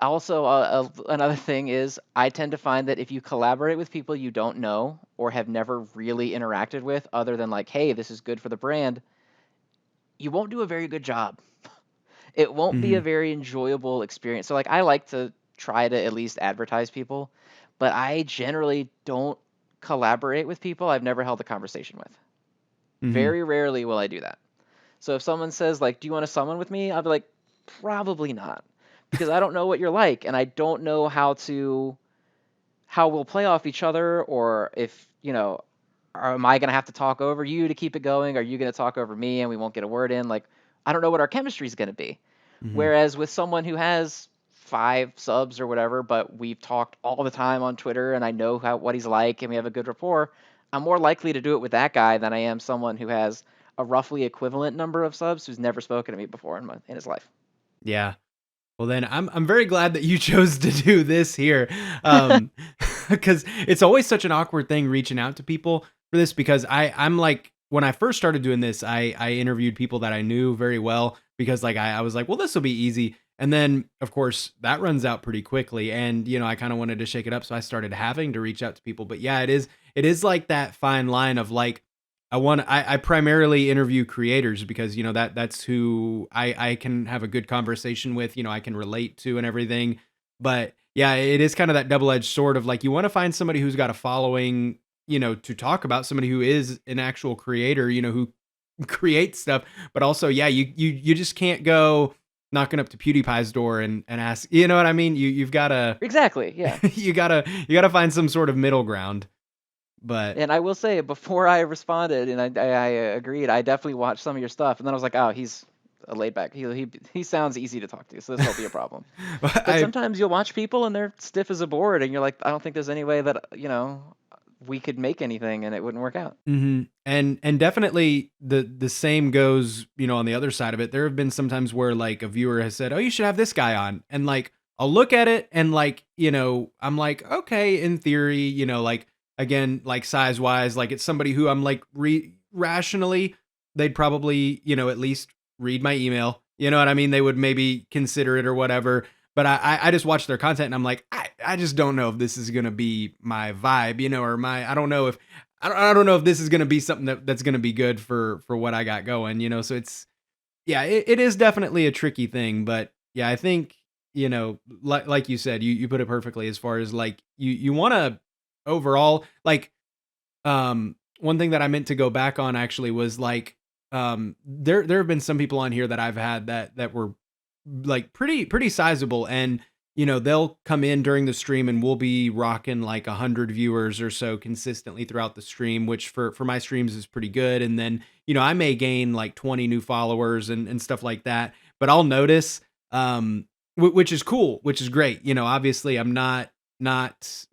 also, another thing is, I tend to find that if you collaborate with people you don't know or have never really interacted with, other than like, hey, this is good for the brand, you won't do a very good job. It won't be a Mhm. very enjoyable experience. So, like, I like to try to at least advertise people, but I generally don't collaborate with people I've never held a conversation with. Mhm. Very rarely will I do that. So if someone says like, "Do you want to summon with me?" I'll be like, "Probably not," because I don't know what you're like, and I don't know how we'll play off each other, or if am I gonna have to talk over you to keep it going? Are you gonna talk over me and we won't get a word in? Like, I don't know what our chemistry is gonna be. Mhm. Whereas with someone who has 5 subs or whatever, but we've talked all the time on Twitter and I know what he's like and we have a good rapport, I'm more likely to do it with that guy than I am someone who has a roughly equivalent number of subs who's never spoken to me before in his life. Yeah. Well, then I'm very glad that you chose to do this here, um, because it's always such an awkward thing reaching out to people for this because I'm like when I first started doing this, I interviewed people that I knew very well because like I was like, well, this will be easy. And then of course that runs out pretty quickly. And I kind of wanted to shake it up. So I started having to reach out to people. But yeah, it is like that fine line of like, I primarily interview creators because, that's who I can have a good conversation with, I can relate to and everything. But yeah, it is kind of that double-edged sword of like, you want to find somebody who's got a following, to talk about, somebody who is an actual creator, who creates stuff, but also, yeah, you just can't go knocking up to PewDiePie's door and ask, you know what I mean? You've got to, Exactly. Yeah. you gotta find some sort of middle ground. But And I will say, before I responded and I agreed, I definitely watched some of your stuff, and then I was like, oh, he's a laid back. He sounds easy to talk to, so this won't be a problem. But I, sometimes you'll watch people and they're stiff as a board, and you're like, I don't think there's any way that we could make anything, and it wouldn't work out. and definitely the same goes, on the other side of it. There have been some times where like a viewer has said, "Oh, you should have this guy on," and like I'll look at it and like I'm like, okay, in theory, like again, like size wise, like it's somebody who I'm like rationally, they'd probably at least read my email. You know what I mean? They would maybe consider it or whatever. But I just watch their content and I'm like, I just don't know if this is gonna be my vibe, or I don't know if I don't know if this is gonna be something that's gonna be good for what I got going. So it's yeah, it is definitely a tricky thing, but yeah, I think like you said, you put it perfectly as far as like you want to overall like one thing that I meant to go back on actually was like there have been some people on here that I've had that were like pretty sizable, and they'll come in during the stream and we'll be rocking like 100 viewers or so consistently throughout the stream, which for my streams is pretty good. And then I may gain like 20 new followers and stuff like that, but I'll notice which is cool, which is great. Obviously I'm not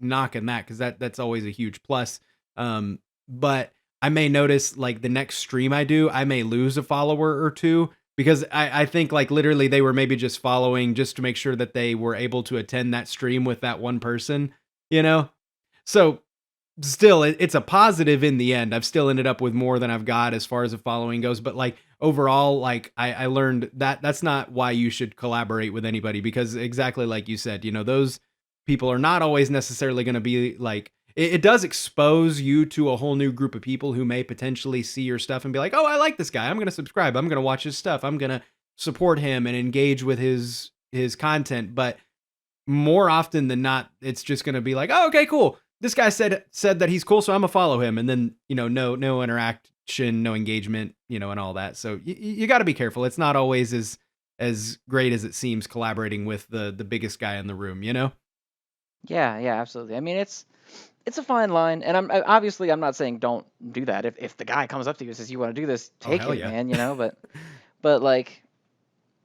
knocking that because that's always a huge plus. But I may notice like the next stream I do, I may lose a follower or two because I think like literally they were maybe just following just to make sure that they were able to attend that stream with that one person, So still, it's a positive in the end. I've still ended up with more than I've got as far as the following goes. But like overall, like I learned that that's not why you should collaborate with anybody, because exactly like you said, those people are not always necessarily going to be like, it does expose you to a whole new group of people who may potentially see your stuff and be like, oh, I like this guy. I'm going to subscribe. I'm going to watch his stuff. I'm going to support him and engage with his content. But more often than not, it's just going to be like, oh, okay, cool. This guy said that he's cool, so I'm gonna follow him. And then, no interaction, no engagement, and all that. So you got to be careful. It's not always as great as it seems collaborating with the biggest guy in the room, Yeah, absolutely. I mean, it's a fine line, and I'm not saying don't do that. If the guy comes up to you and says you want to do this, take it, yeah. man. But like,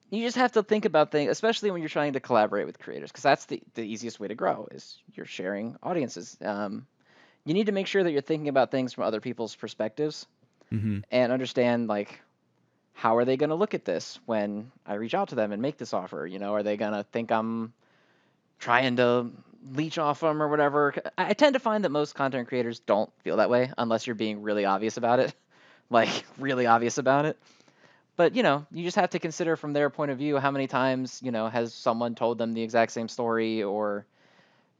you just have to think about things, especially when you're trying to collaborate with creators, because that's the easiest way to grow is you're sharing audiences. You need to make sure that you're thinking about things from other people's perspectives and understand like, how are they going to look at this when I reach out to them and make this offer? Are they going to think I'm trying to leech off them or whatever? I tend to find that most content creators don't feel that way unless you're being really obvious about it, like really obvious about it. But, you just have to consider from their point of view, how many times, has someone told them the exact same story or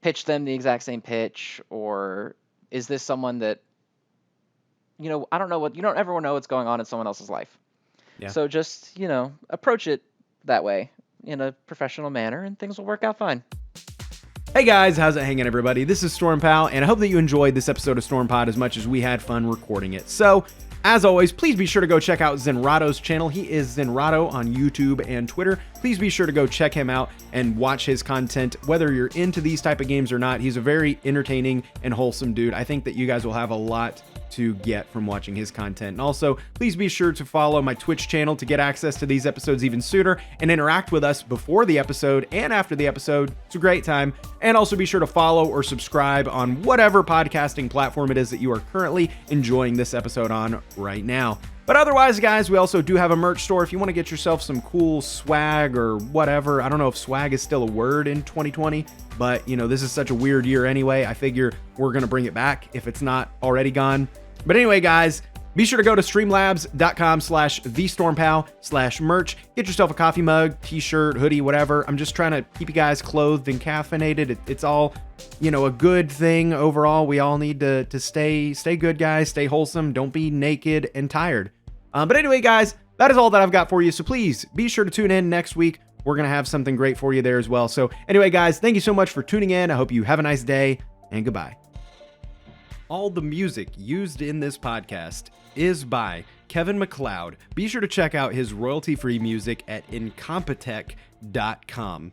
pitched them the exact same pitch? Or is this someone that, I don't know you don't ever know what's going on in someone else's life. Yeah. So just, approach it that way in a professional manner and things will work out fine. Hey guys, how's it hanging, everybody? This is StormPow, and I hope that you enjoyed this episode of StormPod as much as we had fun recording it. So, as always, please be sure to go check out Zenrotto's channel. He is Zenrotto on YouTube and Twitter. Please be sure to go check him out and watch his content, whether you're into these type of games or not. He's a very entertaining and wholesome dude. I think that you guys will have a lot to get from watching his content. And also, please be sure to follow my Twitch channel to get access to these episodes even sooner and interact with us before the episode and after the episode. It's a great time. And also be sure to follow or subscribe on whatever podcasting platform it is that you are currently enjoying this episode on right now. But otherwise, guys, we also do have a merch store if you want to get yourself some cool swag or whatever. I don't know if swag is still a word in 2020, but this is such a weird year anyway. I figure we're going to bring it back if it's not already gone. But anyway, guys, Be sure to go to streamlabs.com/thestormpow/merch. Get yourself a coffee mug, t-shirt, hoodie, whatever. I'm just trying to keep you guys clothed and caffeinated. It's all, a good thing overall. We all need to stay good, guys. Stay wholesome. Don't be naked and tired. But anyway, guys, that is all that I've got for you. So please be sure to tune in next week. We're going to have something great for you there as well. So anyway, guys, thank you so much for tuning in. I hope you have a nice day, and goodbye. All the music used in this podcast is by Kevin MacLeod. Be sure to check out his royalty-free music at incompetech.com.